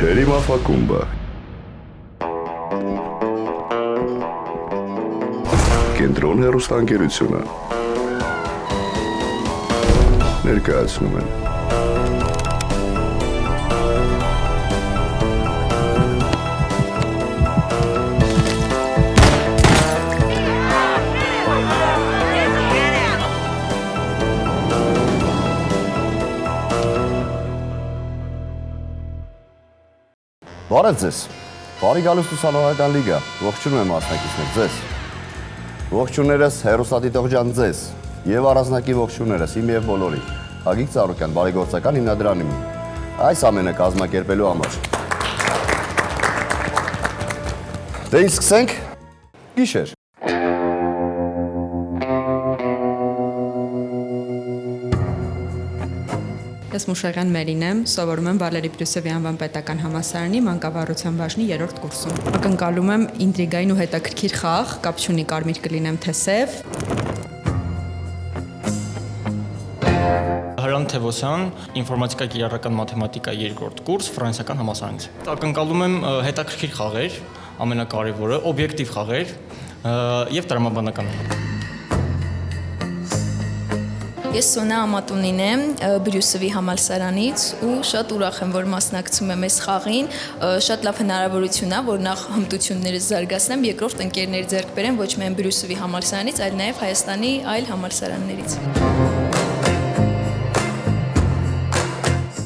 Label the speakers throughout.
Speaker 1: Չերի մաֆակումբը Կենտրոն հեռուստաընկերությունը ներկայացնում են
Speaker 2: Բարև ձեզ, բարի գալուս ուսանողական լիգա, ողջունում եմ մասնակիցներ ձեզ, ողջուններս հեռուստադիտող ջան ձեզ և առանձնակի ողջուններս իմ և բոլորի, Հագիկ Ծառուկյան, բարեգործական հիմնադրանի այս ամենը կազմակերպելու համար։ Դե իսկ սկսենք, գիշեր։
Speaker 3: Ես Մուշեղյան Մերին եմ, սովորում եմ Վալերի Բրյուսովի անվան պետական համալսարանի մանկավարության բաժնի 3-րդ կուրսում։ Ակնկալում եմ ինտրիգային ու հետաքրքիր խաղ, կապ չունի կարմիր կլինեմ թե սև։
Speaker 4: Հրանտ Թևոսյան, ինֆորմատիկա կիրառական մաթեմատիկա 2-րդ կուրս ֆրանսիական համալսարանից։ Ակնկալում եմ հետաքրքիր խաղեր, ամենակարևորը օբյեկտիվ խաղեր եւ տրամաբանական։
Speaker 5: Ես Սոնա Ամատունին եմ Բրյուսովի համալսարանից ու շատ ուրախ եմ, որ մասնակցում եմ այս խաղին, շատ լավ հնարավորություն է, որ նախ հմտություններս զարգացնեմ, երկրորդ ընկերներ ձեռք բերեմ ոչ միայն Բրյուսովի համալսարանից, այլ նաև Հայաստանի այլ համալսարաններից։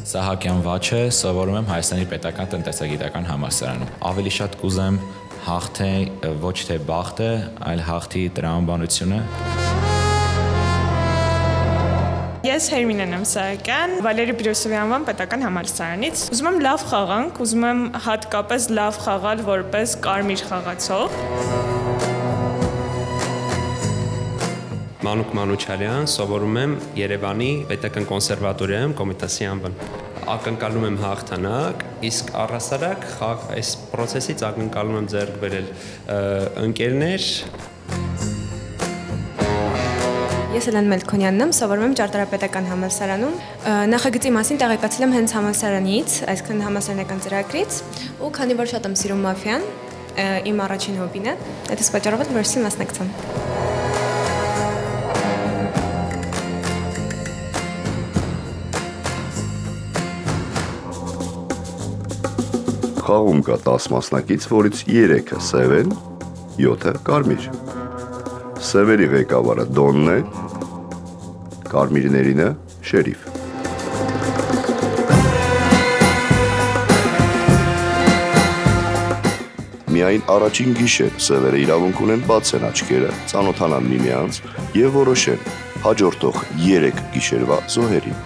Speaker 6: Սահակյան Վաչը, սովորում եմ Հայաստանի պետական տնտեսագիտական համալսարանում։ Ավելի շատ կուզեմ հաղթել ոչ թե բախտը, այլ հաղթի տրամաբանությունը։
Speaker 7: Ես Հերմինեն եմ Սահակյան, Վալերի Բրյուսովի անվան պետական համալսարանից։ Ուզում եմ լավ խաղանք, ուզում եմ հատկապես լավ խաղալ որպես կարմիր խաղացող։
Speaker 8: Մանուկ Մանուչարյան, սովորում եմ Երևանի պետական կոնսերվատորիայում Կոմիտասի անվան։ Ակնկալում եմ հաղթանակ, իսկ առհասարակ այս process-ից ակնկալում եմ ձեռք բերել ընկերներ։
Speaker 9: Ես Էլեն Մելքոնյանն եմ, սովորում եմ Ճարտարապետական համալսարանում։ Նախագծի մասին տեղեկացել եմ հենց համալսարանից, այսինքն համալսարանական ծրագրից, ու քանի որ շատ եմ սիրում մաֆիան, իմ առաջին հոբին է, այդպես պատճառով որոշեցի մասնակցեմ։
Speaker 1: Խաղում կա 10 մասնակից, որից 3-ը սև են, 7-ը կարմիր։ Սևերի ղեկավարը Դոնն է, կարմիրներինը Շերիֆ։ Միայն առաջին գիշեր սևերը իրավունք ունեն բացեն աչքերը, ծանոթանան միմյանց և որոշեն հաջորդող 3 գիշերվա զոհերին։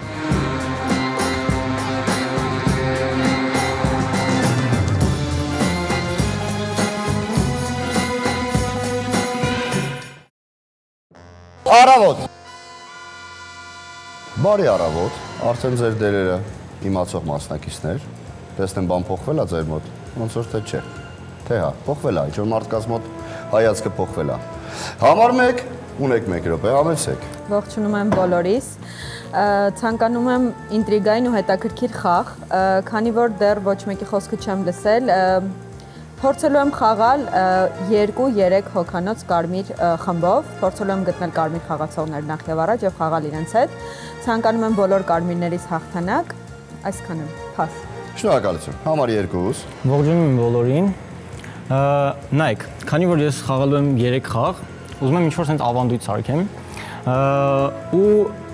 Speaker 2: Առավոտ։ Բարի առավոտ, արդեն ձեր դերերը իմացող մասնակիցներ, տեսնեմ բան փոխվել է ձեր մոտ, ոնց որ թե չէ, թե հա, փոխվել է, ինչ որ մարդկանց մոտ հայացքը փոխվել է։ Համար 1, ունեք 1 րոպե, համեցեք։
Speaker 3: Ողջունում եմ բոլորիս, ցանկանում եմ ինտրիգային ու հետաքրքիր խաղ, քանի որ դեռ ոչ մեկի խոսքը չեմ լսել, փորձելու եմ խաղալ 2-3 հոգանոց կարմիր խմբով, փորձելու եմ գտնել կարմիր խաղացողներ նախ եւ առաջ եւ խաղալ իրենց հետ։ Ցանկանում եմ բոլոր կարմիրներից հաղթանակ, այսքան եմ, փաս։
Speaker 2: Շնորհակալություն, համար 2-ուս։
Speaker 4: Ողջունում եմ բոլորին։ Նայեք, քանի որ ես խաղալու եմ 3 խաղ, ուզում եմ ինչ-որ sense ավանդույթ սարքեմ ու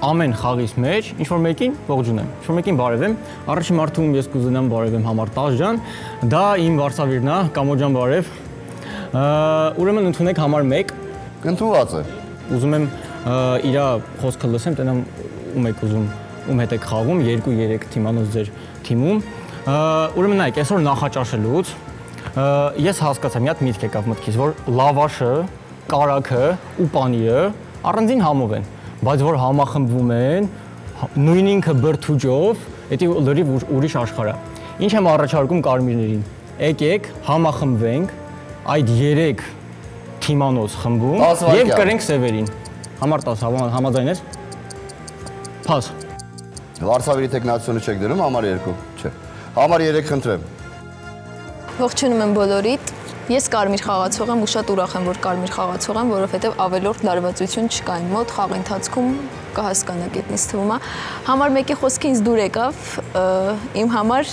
Speaker 4: ամեն խաղից մեջ ինչ-որ մեկին ողջունեմ, ինչ-որ մեկին բարևեմ։ Առաջին մարդուն ես կուզենամ բարևեմ համար Տաշ ջան, դա իմ վարսավիրն է, Կամո ջան բարև։ Ուրեմն ընդունեք համար 1։
Speaker 2: Ընդունված է։
Speaker 4: Ուզում եմ իր խոսքը լսեմ, տենամ ում եք ուզում, ում հետ եք խաղում, 2-3 թիմանոց ձեր թիմում։ Ուրեմն նայեք, այսօր նախաճաշելուց ես հասկացա, մի հատ միտք եկավ մտքից, որ լավաշը, կարագը ու պանիրը առանձին համով են, բայց որ համախմբվում են նույն ինքը բրդուճով, դա լրիվ ուրիշ աշխարհ է։ Ինչ եմ առաջարկում կարմիրներին։ Եկեք համախմբվենք այդ 3 թիմանոց խմբում եւ կրենք սևերին։ Համար 10 համաձայն ես։ Փաս։
Speaker 2: Վարսավիրի տեխնացիոնը չեք դնում, համար 2, չէ։ Համար 3 խնդրեմ։
Speaker 5: Ողջունում եմ բոլորիդ։ Ես կարմիր խաղացող եմ ու շատ ուրախ եմ, որ կարմիր խաղացող եմ, որովհետև ավելորդ լարվածություն չկա իմ մոտ խաղի ընթացքում կհասկանաք այդպես թվում է։ Համար մեկի խոսքը ինձ դուր եկավ, իմ համար,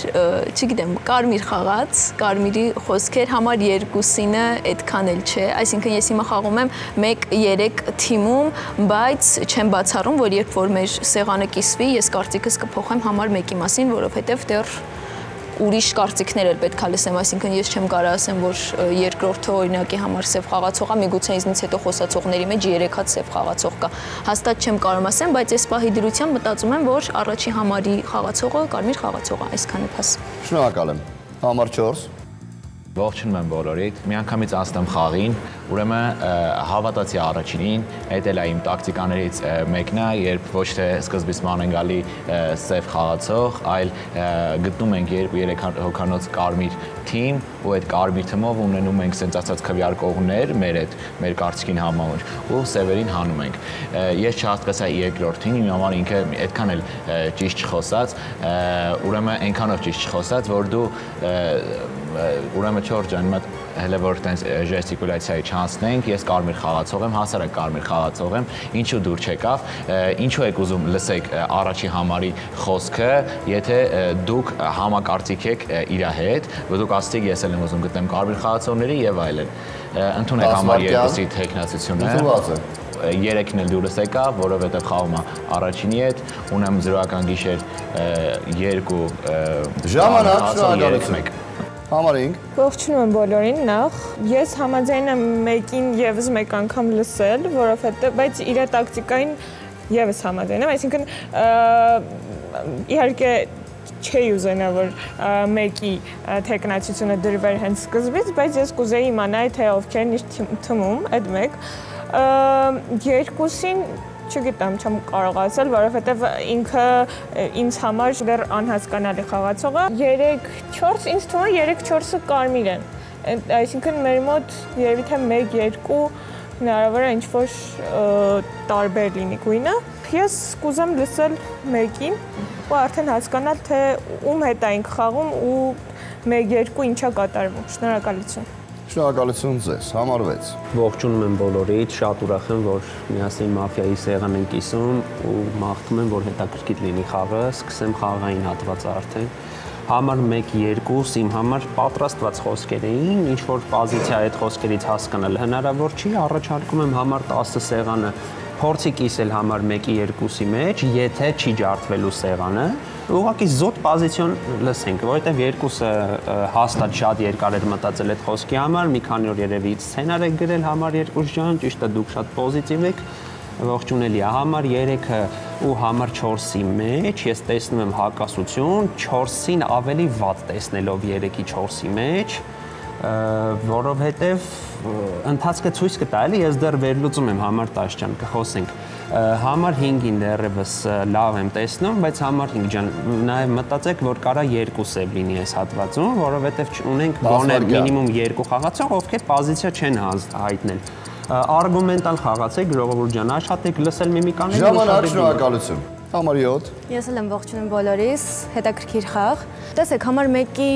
Speaker 5: չգիտեմ, կարմիր խաղաց, կարմիրի խոսքեր համար երկուսինը այդքան էլ չէ, այսինքն ես հիմա խաղում եմ 1-3 թիմում, բայց չեմ բացառում, որ երբ որ մեր սեղանը կիսվի, ես կարծիքս կփոխեմ համար մեկի մասին, որովհետև դեռ ուրիշ կարծիքներ էլ պետք է լսեմ, այսինքն ես չեմ կարող ասեմ, որ երկրորդը օրինակի համար սև խաղացող է, միգուցե ինձնից հետո խոսացողների մեջ 3 հատ սև խաղացող կա։ Հաստատ չեմ կարող ասեմ, բայց այս պահի դրությամբ մտածում եմ, որ առաջի համարի խաղացողը կարմիր խաղացող է, այսքանը փաս։
Speaker 2: Շնորհակալ եմ։ Համար 4։
Speaker 6: Ողջունում եմ բոլորիդ։ Միանգամից անցնեմ խաղին, ուրեմն հավատացի առաջինին, այդ էլ է իմ տակտիկաներից մեկն է, երբ ոչ թե սկզբից ման են գալի սև խաղացող, այլ գտնում ենք 2-3 հոգանոց կարմիր թիմ, ու այդ կարմիր թիմով ունենում ենք սենց ասած քվեարկողներ մեր կարծիքին համաձայն, ու սևերին հանում ենք։ Ես չհասկացա երկրորդին, իմ համար ինքը այդքան էլ ճիշտ չխոսած, ուրեմն այնքանով ճիշտ չխոսած, որ դու ուրեմն 4 ջան, մատ հələ որ տենց ժեստիկուլյացիայի չանցնենք, ես կարմիր խաղացող եմ, հասարակ կարմիր խաղացող եմ, ինչու դուր չեկավ, ինչու եք ուզում լսեք առաջի համարի խոսքը, եթե դուք համակարծիք եք իր հետ, որ դուք ասեք ես էլ եմ ուզում գտնեմ կարմիր խաղացողների եւ այլն։ Ընդունեք համար երկուսի տեխնացությունը։ 3-ն էլ դուրս եկա, որովհետև խաղում է առաջինի հետ, ունեմ 0-ական գիշեր 2
Speaker 2: ժամանակ շնորհակալություն։ Համար 5։
Speaker 7: Ողջունում եմ բոլորին նախ։ Ես համաձայն եմ մեկին եւս մեկ անգամ լսել, որովհետեւ բայց իր տակտիկային եւս համաձայն եմ, այսինքն իհարկե չի ուզենա որ մեկի տեխնացիությունը դրվեր հենց սկզբից, բայց ես կուզեի իմանալ թե ովքերն իր թիմում այդ մեկ երկուսին չգիտեմ, չեմ կարող ասել, որովհետև ինքը ինձ համար դեռ անհասկանալի խաղացող է։ 3-4 ինձ թվում է 3-4-ը կարմիր են։ Այսինքն մեր մոտ երևի թե 1-2 հնարավոր է ինչ-որ տարբեր լինի գույնը։ Ես կուզեմ լսել մեկին ու արդեն հասկանալ թե ում հետ է ինք խաղում ու 1-2 ինչա կատարվում։ Շնորհակալություն։
Speaker 2: Շնորհակալություն ձեզ։ Համար 6։
Speaker 8: Ողջունում եմ բոլորիդ, շատ ուրախ եմ, որ միասին մաֆիայի սեղան ենք կիսում ու մաղթում եմ, որ հետաքրքիր լինի խաղը, սկսեմ խաղային հատվածը արդեն։ Համար 1-2 իմ համար պատրաստված խոսքեր էին, ինչ որ պոզիցիա այդ խոսքերից հասկանալ հնարավոր չի, առաջարկում եմ համար 10 սեղանը փորձի կիսել համար 1-2-ի մեջ, եթե չի ջարդվելու սեղանը, ուղղակի զոտ պոզիցիոն լսենք, որովհետև երկուսը հաստատ շատ երկար էր մտածել այդ խոսքի համար, մի քանի օր երևի սցենար եք գրել համար 2 ջան, ճիշտ է դուք շատ պոզիտիվ եք, ողջունելի է, համար 3-ը ու համար 4-ի մեջ ես տեսնում եմ հակասություն, 4-ին ավելի վատ տեսնելով 3-ի 4-ի մեջ, որովհետև ընթացքը ցույց կտա, էլի ես դեռ վերլուծում եմ համար 10 ջան, կխոսենք։ Համար 5-ին դեռևս լավ եմ տեսնում, բայց համար 5 ջան, նաև մտածեք, որ կարա 2 սև լինի այս հատվածում, որովհետև ունենք գոնե մինիմում 2 խաղացող, ովքեր պոզիցիա չեն հայտնել։ Արգումենտալ խաղացեք, ժողովուրդ ջան, աշխատեք լսել միմիկաները։
Speaker 2: Ժամանակ, շնորհակալություն։ Համար 7։
Speaker 9: Ես էլ եմ ողջունում բոլորիս, հետաքրքիր խաղ։ Տեսեք, համար 1-ի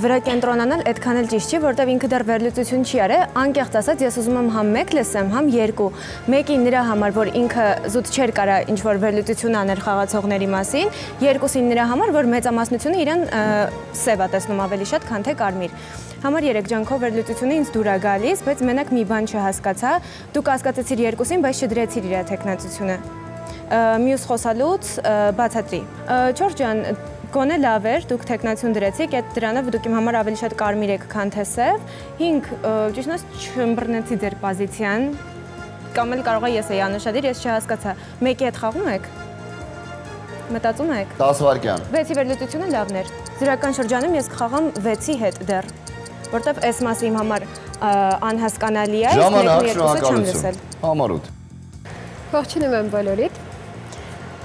Speaker 9: վրա կենտրոնանալ այդքան էլ ճիշտ չի, որտեղ ինքը դեռ վերլուծություն չի արել, անկեղծ ասած ես ուզում եմ համ 1 լսեմ, համ 2։ Մեկի նրա համար, որ ինքը զուտ չէր կարա ինչ-որ վերլուծություն աներ խաղացողների մասին, 2-ին նրա համար, որ մեծամասնությունը իրեն սև է տեսնում ավելի շատ, քան թե կարմիր։ Համար 3 ջանքով վերլուծությունը ինձ դուր է գալիս, բայց մենակ մի բան չհասկացա։ Դուք հասկացեցիր 2-ին, բայց չդրեցիր իր տեխնացիությունը։ Մյուս խոսալուց բացատրի։ 4 ջան, գոնե լավ էր, դուք տեխնացիություն դրեցիք, այդ դրանով դուք իմ համար ավելի շատ կարմիր եք, քան թե սև։ 5 ճիշտ ասած չըմբռնեցի ձեր պոզիցիան, կամ էլ կարող է ես էի անուշադիր, ես չհասկացա։ Մեկի հետ խաղում եք։ Մտածում եք։
Speaker 2: 10 վայրկյան։
Speaker 9: 6-ի վերլուծությունը լավն էր։ Ձրական շրջանում ես կխաղամ 6-ի հետ դեռ, որտեվ այս մասը իմ համար անհասկանալի է,
Speaker 2: ժամանակ, շնորհակալություն։ Համար 8։
Speaker 10: Ողջունում եմ բոլորիդ։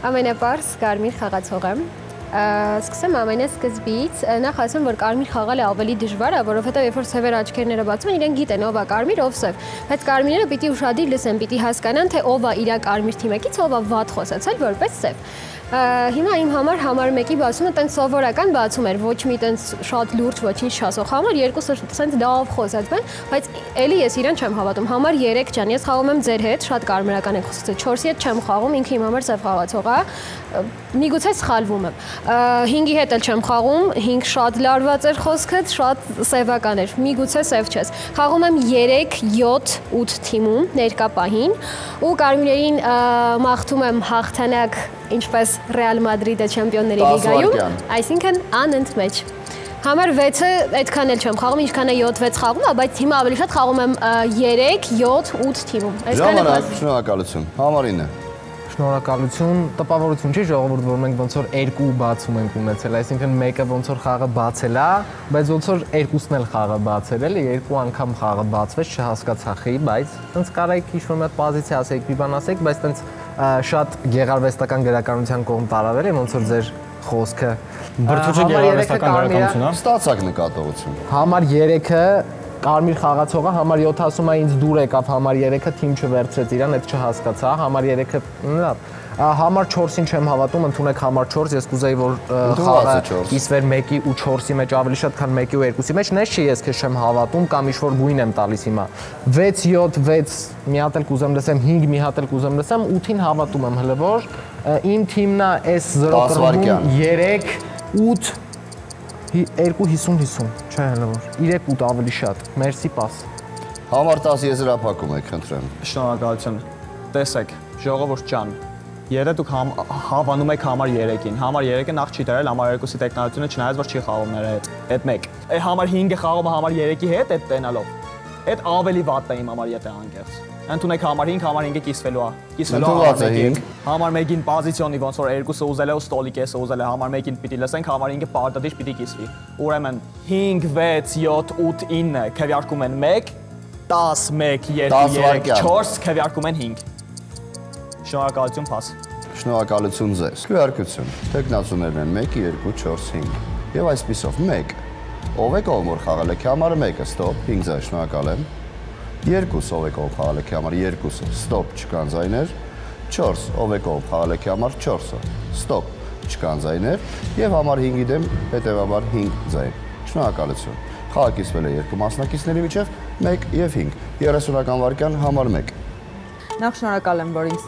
Speaker 10: Ամենապարզ կարմիր խաղացող եմ։ Սկսեմ ամենասկզբից, նախ ասեմ, որ կարմիր խաղալը ավելի դժվար է, որովհետև երբ որ սևեր աչքերները բացում են, իրենք գիտեն ով է կարմիր, ով սև։ Բայց կարմիրները պիտի ուշադիր լսեն, պիտի հասկանան, թե ով է իր կարմիր թիմակից, ով է վատ խոսացել որպես սև։ Հիմա իմ համար 1-ի բացումը տենց սովորական բացում էր, ոչ մի տենց շատ լուրջ ոչինչ չասող։ Համար 2-ը տենց դավ խոսած բան, բայց էլի ես իրան չեմ հավատում։ Համար 3 ջան, ես խաղում եմ ձեր հետ, շատ կարևորական է խոսքը։ 4-ի հետ չեմ խաղում, ինքը իմ համար սև խաղացող է։ Միգուցե սխալվում եմ։ 5-ի հետ էլ չեմ խաղում, 5 շատ լարված էր խոսքը, շատ սևական էր։ Միգուցե սև չես։ Խաղում եմ 3, 7, 8 թիմում ներկա պահին ու կարմիրերին մաղթում եմ հաղթանակ ինչպես Ռեալ Մադրիդը Չեմպիոնների լիգայում, այսինքն անընդմեջ։ Համար 6-ը այդքան էլ չեմ խաղում, ինչքան է 7-6 խաղում, բայց հիմա ավելի շատ խաղում եմ 3, 7, 8 թիմում։
Speaker 2: Ժամանակ, շնորհակալություն։ Համար 9։
Speaker 11: Շնորհակալություն, տպավորություն չի ժողովուրդ, որ մենք ոնց որ 2 բացում ենք ունեցել, այսինքն մեկը ոնց որ խաղը բացել է, բայց ոնց որ երկուսն էլ խաղը բացել էլի, 2 անգամ խաղը բացվեց, չհասկացա խի, բայց տենց կարայք ինչ-որ մի հատ պոզիցիա ասեք, մի բան ասեք, բայց տենց շատ գեղարվեստական գրականության կողմ տարավել է, ոնց որ ձեր խոսքը։
Speaker 4: Բրդուճը գեղարվեստական գրականություն է։
Speaker 2: Ստացակ նկատողություն։
Speaker 11: Համար 3-ը Կարմիր խաղացողը, համար 7 ասում է ինձ դուր եկավ, համար 3-ը թիմ չվերցրեց իրան, այդ չհասկացա, համար 3-ը լավ։ Համար 4-ին չեմ հավատում, ընդունեք համար 4, ես կուզեի որ խաղը կիսվեր 1-ի ու 4-ի մեջ ավելի շատ, քան 1-ի ու 2-ի մեջ, նես չի ես քեզ չեմ հավատում կամ ինչ-որ գույն եմ տալիս հիմա։ 6, 7, 6 մի հատ էլ կուզեմ լսեմ, 5 մի հատ էլ կուզեմ լսեմ, 8-ին հավատում եմ հələ որ իմ թիմն է այս 0 կրվում 3, 8 2-50-50, չէ հələ որ 3-8 ավելի շատ, մերսի պաս։
Speaker 2: Համար 10 եզրափակում եք, խնդրեմ։
Speaker 12: Շնորհակալություն։ Տեսեք, ժողովուրդ ջան, եթե դուք հավանում եք համար 3-ին, համար 3-ը նախ չի դրել համար 2-ի տեխնոլոգիությունը, չնայած որ չի խաղում նրա հետ։ Այդ մեկ։ Համար 5-ը խաղում է համար 3-ի հետ, այդ տենալով։ Այդ ավելի վատն է իմ համար եթե անկեղծ։ Ընդունեք համար 5, համար 5-ը կիսվելու է։ Կիսվելու է համար 1-ին։ Համար 1-ին պոզիցիոնի ոնց որ 2-ը ուզել է ու ստոլի կեսը ուզել է, համար 1-ին պիտի լսենք, համար 5-ը պարտադիր պիտի կիսվի։ Ուրեմն 5, 6, 7, 8, 9 քվեարկում են 1, 10, 1, 2, 3, 4 քվեարկում են 5։ Շնորհակալություն, փաս։
Speaker 2: Շնորհակալություն ձեզ։ Քվեարկություն։ Տեխնացուներն են 1, 2, 4, 5։ Եվ այսպիսով 1 ով է կողմ որ խաղալ է համարը 1-ը, ստոպ, 5 ձայ, շնորհակալ եմ։ 2 ով է կողմ խաղալ է համար 2-ը, ստոպ, չկան ձայներ։ 4 ով է կողմ խաղալ է համար 4-ը, ստոպ, չկան ձայներ։ Եվ համար 5-ի դեմ հետևաբար 5 ձայն։ Շնորհակալություն։ Խաղը կիսվել է երկու մասնակիցների միջև 1 եւ 5։ 30-ական վայրկյան համար 1։
Speaker 3: Նախ շնորհակալ եմ, որ ինձ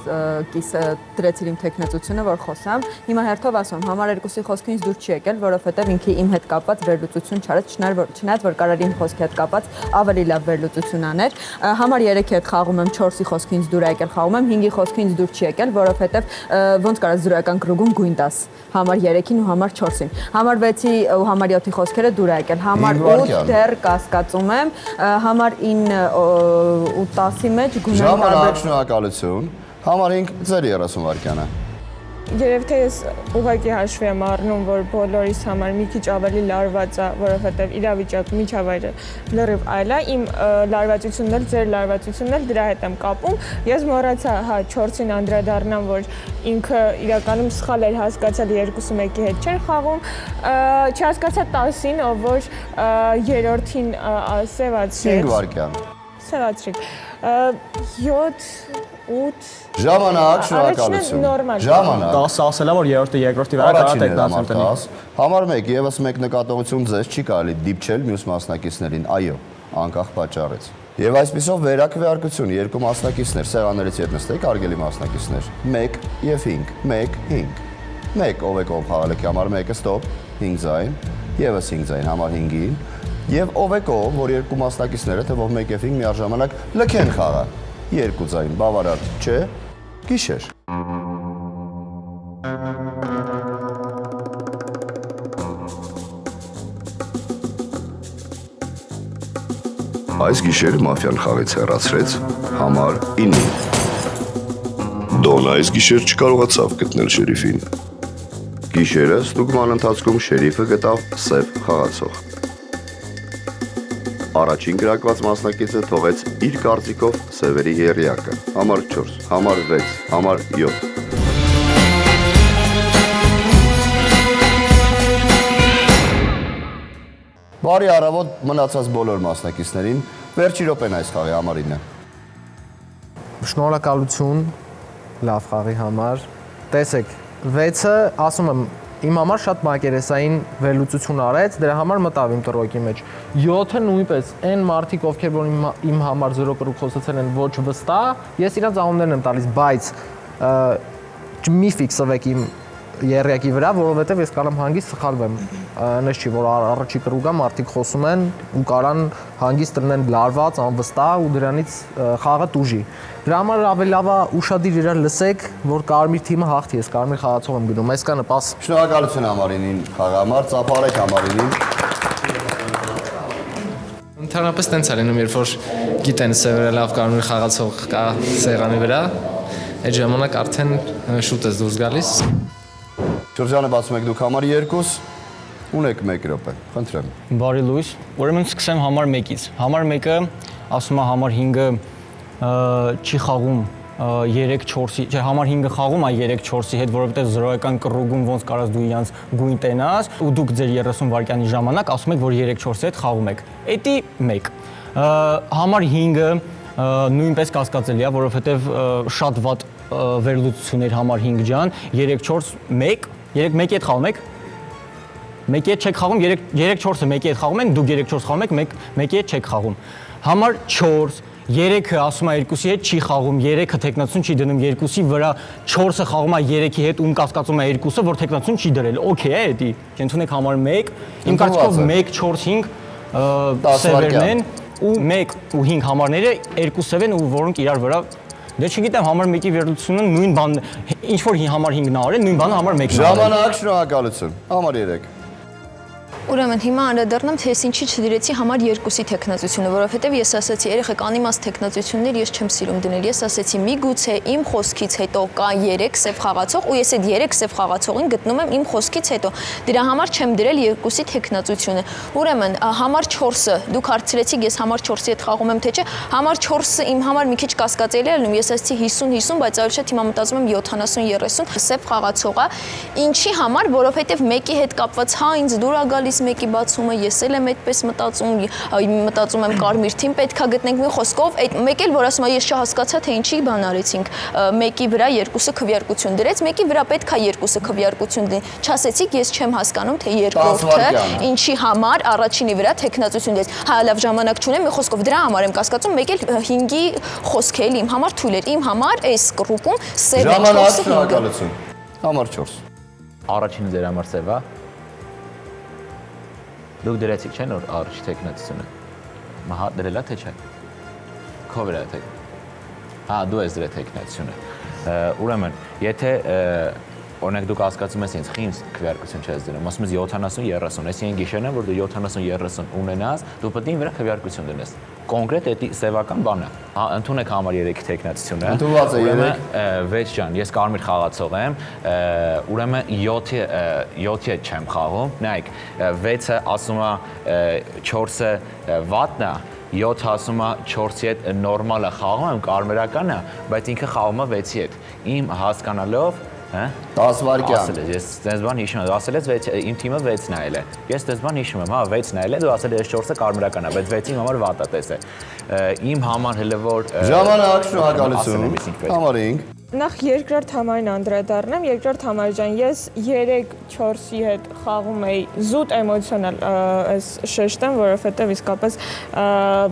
Speaker 3: դրեցիր իմ տեխնացությունը, որ խոսամ։ Հիմա հերթով ասում, համար 2-ի խոսքը ինձ դուր չի եկել, որովհետև ինքը իմ հետ կապված վերլուծություն չարեց, չնայած որ կարար իմ խոսքի հետ կապված ավելի լավ վերլուծություն աներ։ Համար 3-ի հետ խաղում եմ, 4-ի խոսքը ինձ դուր է եկել, խաղում եմ, 5-ի խոսքը ինձ դուր չի եկել, որովհետև ոնց կարա 0-ական կրուգում գույն տաս համար 3-ին ու համար 4-ին։ Համար 6-ի ու համար 7-ի խոսքերը դուր է եկել։ Համար 8 դեռ կասկածում եմ, համար 9 ու 10-ի մեջ գունեն տարբեր
Speaker 2: Շնորհակալություն։ Համար 5 ձեր 30 վայրկյանը։
Speaker 7: Երևի թե ես ուղղակի հաշվի եմ առնում, որ բոլորիս համար մի քիչ ավելի լարված է, որովհետև իրավիճակը միջավայրը լրիվ այլ է, իմ լարվածությունն էլ, ձեր լարվածությունն էլ դրա հետ եմ կապում։ Ես մոռացա, հա, 4-ին անդրադառնամ, որ ինքը իրականում սխալ էր հասկացել 2-1-ի հետ չէր խաղում, չհասկացա 10-ին, ով որ 3-ին սևացրեց։
Speaker 2: 5 վայրկյան։
Speaker 7: Սևացրեք։ 7 8
Speaker 2: Ժամանակ, շնորհակալություն։ Ժամանակ։
Speaker 12: 10 ասելա որ երրորդը երկրորդի վրա կարա տեխնացիան տնի։
Speaker 2: Համար 1 եւս մեկ նկատողություն ձեզ չի կարելի դիպչել մյուս մասնակիցներին, այո, անկախ պատճառից։ Եվ այսպիսով վերակվեարկություն երկու մասնակիցներ սեղաններից ետ նստեք, արգելի մասնակիցներ։ 1 եւ 5, 1 5։ 1 ով է կողմ խաղալ է համար 1-ը ստոպ, 5 ձայն, եւս 5 ձայն համար 5-ին, եւ ով է կողմ, որ երկու մասնակիցները թվով 1 եւ 5 միաժամանակ լքեն խաղը։ 2 ձայն, բավարար չէ, գիշեր։
Speaker 1: Այս գիշեր մաֆիան խաղից հեռացրեց համար 9։ Դոնը այս գիշեր չկարողացավ գտնել շերիֆին։ Գիշերը ստուգման ընթացքում շերիֆը գտավ սև խաղացող։ Առաջին գրակված մասնակիցը թողեց իր կարծիքով սևերի եռյակը, համար 4, համար 6, համար 7։
Speaker 2: Բարի առավոտ մնացած բոլոր մասնակիցներին, վերջի րոպեն այս խաղի համար 9։
Speaker 11: Շնորհակալություն լավ խաղի համար։ Տեսեք, 6-ը ասում եմ իմ համար շատ մակերեսային վերլուծություն արեց, դրա համար մտավ իմ տրոկի մեջ։ 7-ը նույնպես այն մարդիկ, ովքեր որ իմ համար 0 կրուկ խոսացել են ոչ վստահ, ես իրանց անուններն եմ տալիս, բայց մի ֆիքսվեք իմ երրյակի վրա, որովհետև ես կարամ հանգիստ սխալվեմ։ Այնպես չի, որ առաջի կրուկա մարդիկ խոսում են ու կարան հանգիստ լինեն լարված, անվստահ ու դրանից խաղը տուժի։ Դրա համար ավելի լավ է ուշադիր իրար լսեք, որ Կարմիր թիմը հաղթի, ես Կարմիր խաղացող եմ գնում։ Այսքանը պաս։
Speaker 2: Շնորհակալություն Համարինին, խաղամար, ծափարեք Համարինին։
Speaker 13: Ընդհանրապես տենց է լինում, երբ որ գիտեն սևերը լավ Կարմիր խաղացող կա սեղանի վրա, այդ ժամանակ արդեն շուտ ես դուրս գալիս։
Speaker 2: Շրջանը բացում եք դուք համար 2, ունեք 1 րոպե, խնդրեմ։
Speaker 4: Բարի լույս։ Ուրեմն սկսեմ համար 1-ից։ Համար 1-ը ասում է համար 5-ը չի խաղում 3-4-ի, չէ, համար 5-ը խաղում է 3-4-ի հետ, որովհետև 0-ական կռուգում ոնց կարաս դու իրանց գույն տենաս, ու դուք ձեր 30 վայրկյանի ժամանակ ասում եք, որ 3-4-ի հետ խաղում եք։ Էդի 1։ Համար 5-ը նույնպես կասկածելի է, որովհետև շատ վատ վերլուծություններ համար 5 ջան, 3-4-1, 3-1-ի հետ խաղում եք։ 1-ի հետ չեք խաղում, 3-4-ը 1-ի հետ խաղում են, դուք 3-4 խաղում եք, 1-ի հետ չեք խաղում։ Համար 4, 3-ը ասում է 2-ի հետ չի խաղում, 3-ը տեխնացություն չի դնում 2-ի վրա, 4-ը խաղում է 3-ի հետ, ում կասկածում է 2-ը, որ տեխնացություն չի դրել։ Okay է դա։ Չընդունեք համար 1, իմ կարծիքով 1, 4, 5 սևերն են ու 1 ու 5 համարները 2 սև են ու որոնք իրար վրա Դե չգիտեմ համար 1-ի վերլուծությունը նույն բանն ինչ որ համար 5-ն արել, նույն բանը համար 1-ն արել։
Speaker 2: Ժամանակ, շնորհակալություն։ Համար 3։
Speaker 5: Ուրեմն հիմա անդրադառնամ, թե ես ինչի չդրեցի համար 2-ի տեխնացությունը, որովհետև ես ասացի, երեխեք անիմաստ տեխնացություններ ես չեմ սիրում դնել։ Ես ասացի, միգուցե իմ խոսքից հետո կա 3 սև խաղացող, ու ես այդ 3 սև խաղացողին գտնում եմ իմ խոսքից հետո։ Դրա համար չեմ դրել 2-ի տեխնացությունը։ Ուրեմն համար 4-ը դուք հարցրեցիք, ես համար 4-ի հետ խաղում եմ թե չէ։ Համար 4-ը իմ համար մի քիչ կասկածելի է լինում։ Ես ասացի 50-50, բայց ավելի շատ հիմա մտածում եմ 70-30 սև խաղացող է։ Ինչի համար, որովհետև մեկի հետ կապված հա ինձ դուր է գալիս մեկի բացումը, ես էլ եմ այդպես մտածում եմ Կարմիր թիմ պետքա գտնենք մի խոսքով, այդ մեկ էլ որ ասում է ես չհասկացա թե ինչի բան արեցինք, մեկի վրա 2-ը քվեարկություն դրեց, մեկի վրա պետքա 2-ը քվեարկություն դնի, չասեցիք ես չեմ հասկանում թե երկրորդը ինչի համար առաջինի վրա տեխնացություն դրեց, հա լավ ժամանակ չունեմ, մի խոսքով դրա համար եմ կասկածում, մեկ էլ 5-ի խոսքը էլ իմ համար թույլ էր, իմ համար այս կռուկում սև 4-ը
Speaker 2: Համար 4
Speaker 6: Առաջինը ձեր համար սև է։ Դուք դրեցիք չեն որ առաջի տեխնացությունը։ Մահա դրելա թե չէ։ Քո վրա թե։ Հա, դու ես դրել տեխնացությունը։ Ուրեմն, եթե օրինակ դուք հասկացում ես ինձ խինձ քվեարկություն չես դնում, ասում ես 70-30, ես այն գիշերն եմ, որ դու 70-30 ունենաս, դու պետք է վրա քվեարկություն դնես։ Կոնկրետ էդի սևական բան է։ Հա, ընդունեք համար 3-ի տեխնացությունը։
Speaker 2: Ընդունված է 3։
Speaker 6: 6 ջան, ես Կարմիր խաղացող եմ, ուրեմն 7-ի չեմ խաղում։ Նայեք, 6-ը ասում է 4-ը վատն է, 7 ասում է 4-ի հետ նորմալը խաղում եմ, կարմիրական է, բայց ինքը խաղում է 6-ի հետ։ Իմ հասկանալով
Speaker 2: 10 վայրկյան։
Speaker 6: Ասել ես, դες բան հիշում եմ, ասել ես իմ թիմը 6 նայել է։ Ես դες բան հիշում եմ, հա 6 նայել է, դու ասել ես 4-ը կարմիրական է, բայց 6-ին համար վատ է տես է։ Իմ համար հələ որ
Speaker 2: Ժամանակ, շնորհակալություն։ Համար 5
Speaker 7: Նախ երկրորդ համարին անդրադառնամ, երկրորդ համար ջան, ես 3-4-ի հետ խաղում էի զուտ էմոցիոնալ այս շեշտեմ, որովհետև իսկապես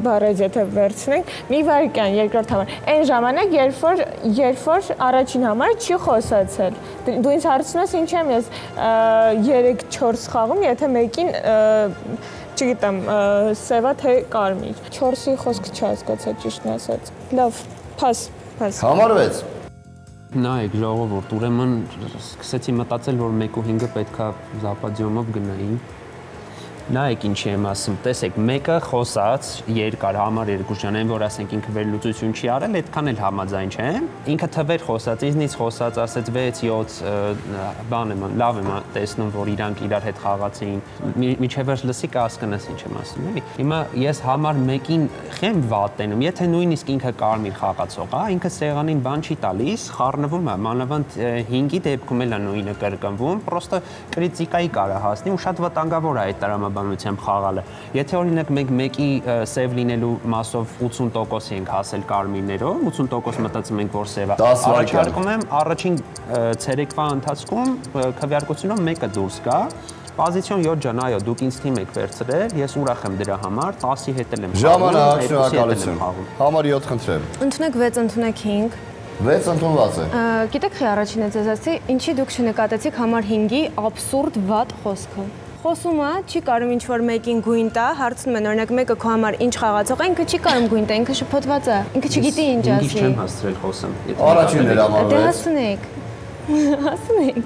Speaker 7: բարեզ եթե վերցնենք, մի վայրկյան երկրորդ համար։ Այն ժամանակ, երբ որ առաջին համարը չի խոսացել։ Դու ինձ հարցնում ես ինչ եմ ես 3-4 խաղում, եթե մեկին չգիտեմ, սևա թե կարմիր։ 4-ի խոսքը չհասկացա ճիշտն ասած։ Լավ, փաս։
Speaker 2: Համար 6
Speaker 8: Նայեք ժողովուրդ, ուրեմն սկսեցի մտածել, որ 1 ու 5-ը պետքա զապադիոմով գնային։ Նայեք ինչի եմ ասում, տեսեք, մեկը խոսած երկար համար 2 ժանեն, որ ասենք ինքը վերլուծություն չի արել, այդքան էլ համաձայն չեմ։ Ինքը թվեր խոսած, իզնից խոսած, ասեց 6-7 բան եմ, լավ եմ տեսնում, որ իրանք իրար հետ խաղացին։ Միջև վերջ լսի կհասկանաս ինչ եմ ասում, էլի։ Հիմա ես համար 1-ին խեմ վատ տենում, եթե նույնիսկ ինքը կարմիր խաղացող է, ինքը սեղանին բան չի տալիս, խառնվում է, մանավանդ 5-ի դեպքում էլ է նույնը կրկնվում, պրոստը կրիտիկայի կարա հասնի ու շատ վտանգավոր է այդ տրամը տրամաբանությամբ խաղալը։ Եթե օրինակ մենք մեկի սև լինելու մասով 80% ենք հասել կարմիրներով, 80% մտածում ենք, որ սևը։ Առաջարկում եմ առաջին ցերեկվա ընթացքում քվեարկությունով մեկը դուրս գա։ Պոզիցիոն 7 ջան, այո, դուք ինձ թիմ եք վերցրել, ես ուրախ եմ դրա համար, 10-ի հետ եմ խաղում։
Speaker 2: Ժամանակ, շնորհակալություն։ Համար 7 խնդրեմ։
Speaker 9: Ընդունեք 6, ընդունեք 5։
Speaker 2: 6 ընդունված է։
Speaker 9: Գիտեք, խի առաջինը ձեզ ասի, ինչի դուք չնկատեցիք համար 5-ի абսուրդ վատ խոսքը։ Խոսումը չի կարող ինչ-որ մեկին գույն տա, հարցնում են, օրինակ մեկը քո համար ինչ խաղացող է, ինքը չի կարող գույն տա, ինքը շփոթված է, ինքը չգիտի ինչ ասի։
Speaker 8: Ինքս չեմ հասցրել խոսեմ։
Speaker 2: Առաջինն էր համար 6։
Speaker 9: Դե հասունեք։ Հասունեք։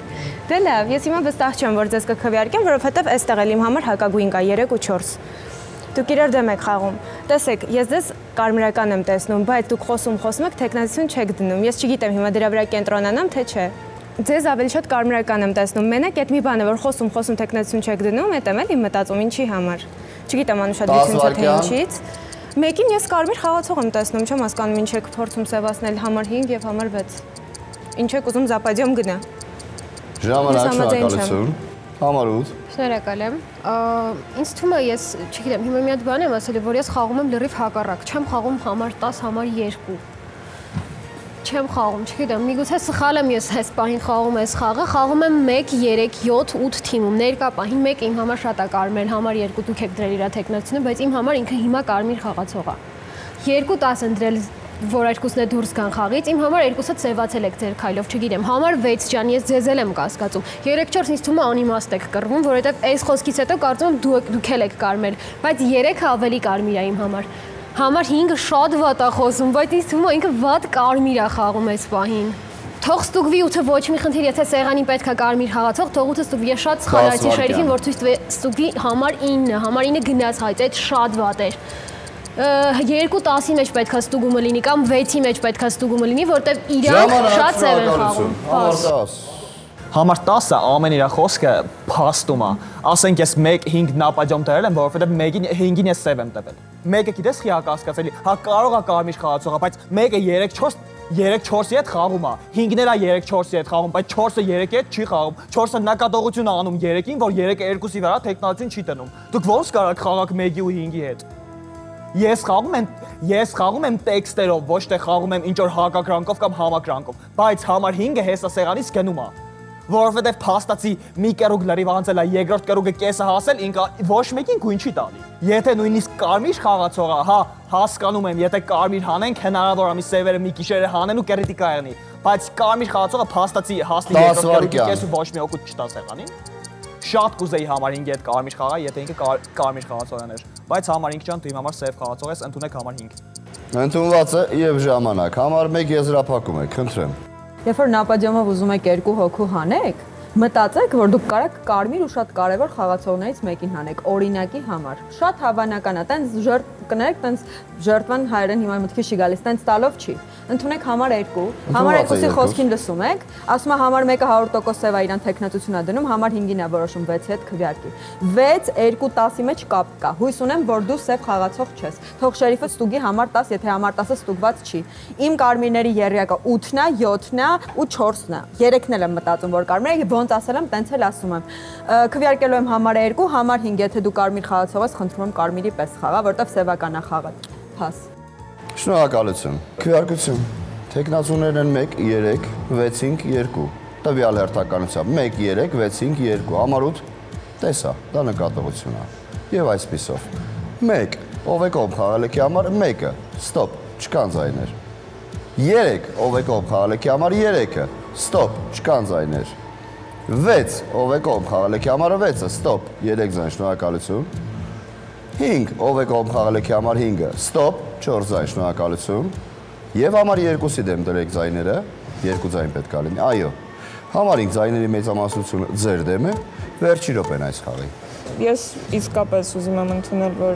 Speaker 9: Դե լավ, ես հիմա վստահ չեմ, որ ձեզ կքվեարկեմ, որովհետև այստեղ էլ իմ համար հակագույն կա 3 ու 4։ Դուք իրար դեմ եք խաղում։ Տեսեք, ես ձեզ կարմիրական եմ տեսնում, բայց դուք խոսում եք, տեխնացիություն չեք դնում։ Ես չգիտեմ հիմա դրա վրա կենտրոնանամ, թե չէ։ Ձեզ ավելի շատ կարմիրական եմ տեսնում։ Մենակ այդ մի բանը, որ խոսում տեխնացիություն չեք դնում, այդ եմ էլ իմ մտածում ինչի համար։ Չգիտեմ անուշադրությունը թե ինչից։ Մեկին ես կարմիր խաղացող եմ տեսնում, չեմ հասկանում ինչ եք փորձում սևացնել համար 5 եւ համար 6։ Ինչ եք ուզում զապադիոմ գնա։
Speaker 2: Ժամանակ, շնորհակալություն։ Համար 8։
Speaker 10: Շնորհակալ եմ։ Ինձ թվում է ես, չգիտեմ, հիմա մի հատ բան եմ ասել, որ ես խաղում եմ լրիվ հակառակ, չեմ խաղում համար 10, համար 2։ Չեմ խաղում, չգիտեմ, միգուցե սխալ եմ ես այս պահին խաղում այս խաղը, խաղում եմ 1, 3, 7, 8 թիմում, ներկա պահին մեկը իմ համար շատ է կարմիր, համար 2 դուք եք դրել իր տեխնացիությունը, բայց իմ համար ինքը հիմա կարմիր խաղացող է։ 2-10 են դրել, որ երկուսն է դուրս գան խաղից, իմ համար երկուսը ծեվացել եք ձեր քայլով, չգիտեմ, համար 6 ջան, ես ձեզ եմ կասկածում։ 3-4 ինձ թվում է անիմաստ եք կռվում, որովհետև այս խոսքից հետո կարծում եմ դուք էլ եք կարմիր, բայց 3-ը ավելի կարմիր է իմ համար։ Համար 5-ը շատ վատ է խոսում, բայց ինձ թվում է ինքը վատ կարմիր է խաղում այս պահին։ Թող ստուգվի ու թե ոչ մի խնդիր, եթե սեղանին պետք է կարմիր խաղացող, թող ուտը ստուգվի, ես շատ սխալ արեցի շերիֆին, որ ցույց տվի ստուգվի համար 9, համար 9 գնաց հայց, այդ շատ վատ էր։ 2-10-ի մեջ պետք է ստուգումը լինի կամ 6-ի մեջ պետք է ստուգումը լինի, որտեվ իրանք շատ ծեր են խաղում։
Speaker 12: Համար 10-ը ամեն իր խոսքը փաստում է։ Ասենք ես 1-5 նապատյոմ դրել եմ, որովհետև 5-ին ես սև եմ տվել։ Մեկը գիտես խի հակասկացելի, հա կարող է կարմիր խաղացողը, բայց մեկը 3-4-ի հետ խաղում է։ 5-ն էլ 3-4-ի հետ խաղում, բայց 4-ը 3-ի հետ չի խաղում։ 4-ը նկատողություն է անում 3-ին, որ 3-ը 2-ի վրա տեխնացիություն չի տնում։ Դուք ո՞նց կարաք խաղաք 1-ի ու 5-ի հետ։ Ես խաղում եմ տեքստերով, ոչ թե խաղում եմ ինչ որ հակակրանքով կամ համակրանքով, բայց համար 5-ը հեսա սեղանից գնում է։ Որովհետև փաստացի մի կերուկ լրիվ անցել է, երկրորդ կերուկը կեսը հասել, ինքը ոչ մեկին գույն չի տալի։ Եթե նույնիսկ կարմիր խաղացողը, հա, հասկանում եմ, եթե կարմիր հանենք, հնարավոր է մի սևերը մի գիշերը հանեն ու կրիտիկա եղնի, բայց կարմիր խաղացողը փաստացի հասնի երկրորդ կերուկի կեսը ոչ մի օգուտ չտա սեղանին։ Շատ կուզեի համար 5-ի հետ կարմիր խաղա, եթե ինքը կարմիր խաղացողն էր, բայց համար 5 ջան, դու իմ համար սև խաղացող ես, ընդունեք համար 5։
Speaker 2: Ընդունված է եւ ժամանակ, համար 1 եզրափակում եք, խնդրեմ։
Speaker 3: Երբ որ նապադյոմով ուզում եք 2 հոգու հանեք, մտածեք, որ դուք կարաք կարմիր ու շատ կարևոր խաղացողներից մեկին հանեք, օրինակի համար։ Շատ հավանական է, տենց կներեք, տենց ժերտվան հայերեն հիմա մտքի չի գալիս, տենց տալով չի։ Ընդունեք համար 2, համար 2-ի խոսքին լսում եք, ասում է համար 1-ը 100% սև է իրան տեխնացիություն է դնում, համար 5-ին է որոշում 6-ի հետ քվեարկի։ 6, 2, 10-ի մեջ կապ կա։ Հույս ունեմ, որ դու սև խաղացող չես։ Թող շերիֆը ստուգի համար 10, եթե համար 10-ը ստուգված չի։ Իմ կարմիրների եռյակը 8-ն է, 7-ն է ու 4-ն է։ 3-ն էլ եմ մտածում, որ կարմիր է, ոնց ասել եմ, տենց էլ ասում եմ։ Քվեարկելու եմ համար 2, համար 5, եթե դու կարմիր խաղացող ես, խնդրում եմ կարմիրի պես խաղա, որտեվ սևական է խաղը։ Փաս։
Speaker 2: Շնորհակալություն։ Քվեարկություն։ Տեխնացուներն են 1, 3, 6, 5, 2։ Տվյալ հերթականությամբ 1, 3, 6, 5, 2։ Համար 8 տեսա, դա նկատողություն է։ Եվ այսպիսով 1, ով է կողմ խաղալիքի համար 1-ը, ստոպ, չկան ձայներ։ 3, ով է կողմ խաղալիքի համար 3-ը, ստոպ, չկան ձայներ։ 6, ով է կողմ խաղալիքի համար 6-ը, ստոպ, 3 ձայն, շնորհակալություն։ 5, ով է կողմ խաղալիքի համար 5-ը, ստոպ, 4 ձայն, շնորհակալություն։ Եվ համար 2-ի դեմ դրեք ձայները, 2 ձայն պետք է լինի, այո։ Համար 5 ձայների մեծամասնությունը ձեր դեմ է, վերջի րոպեն այս խաղի։
Speaker 7: Ես իսկապես ուզում եմ ընդունել, որ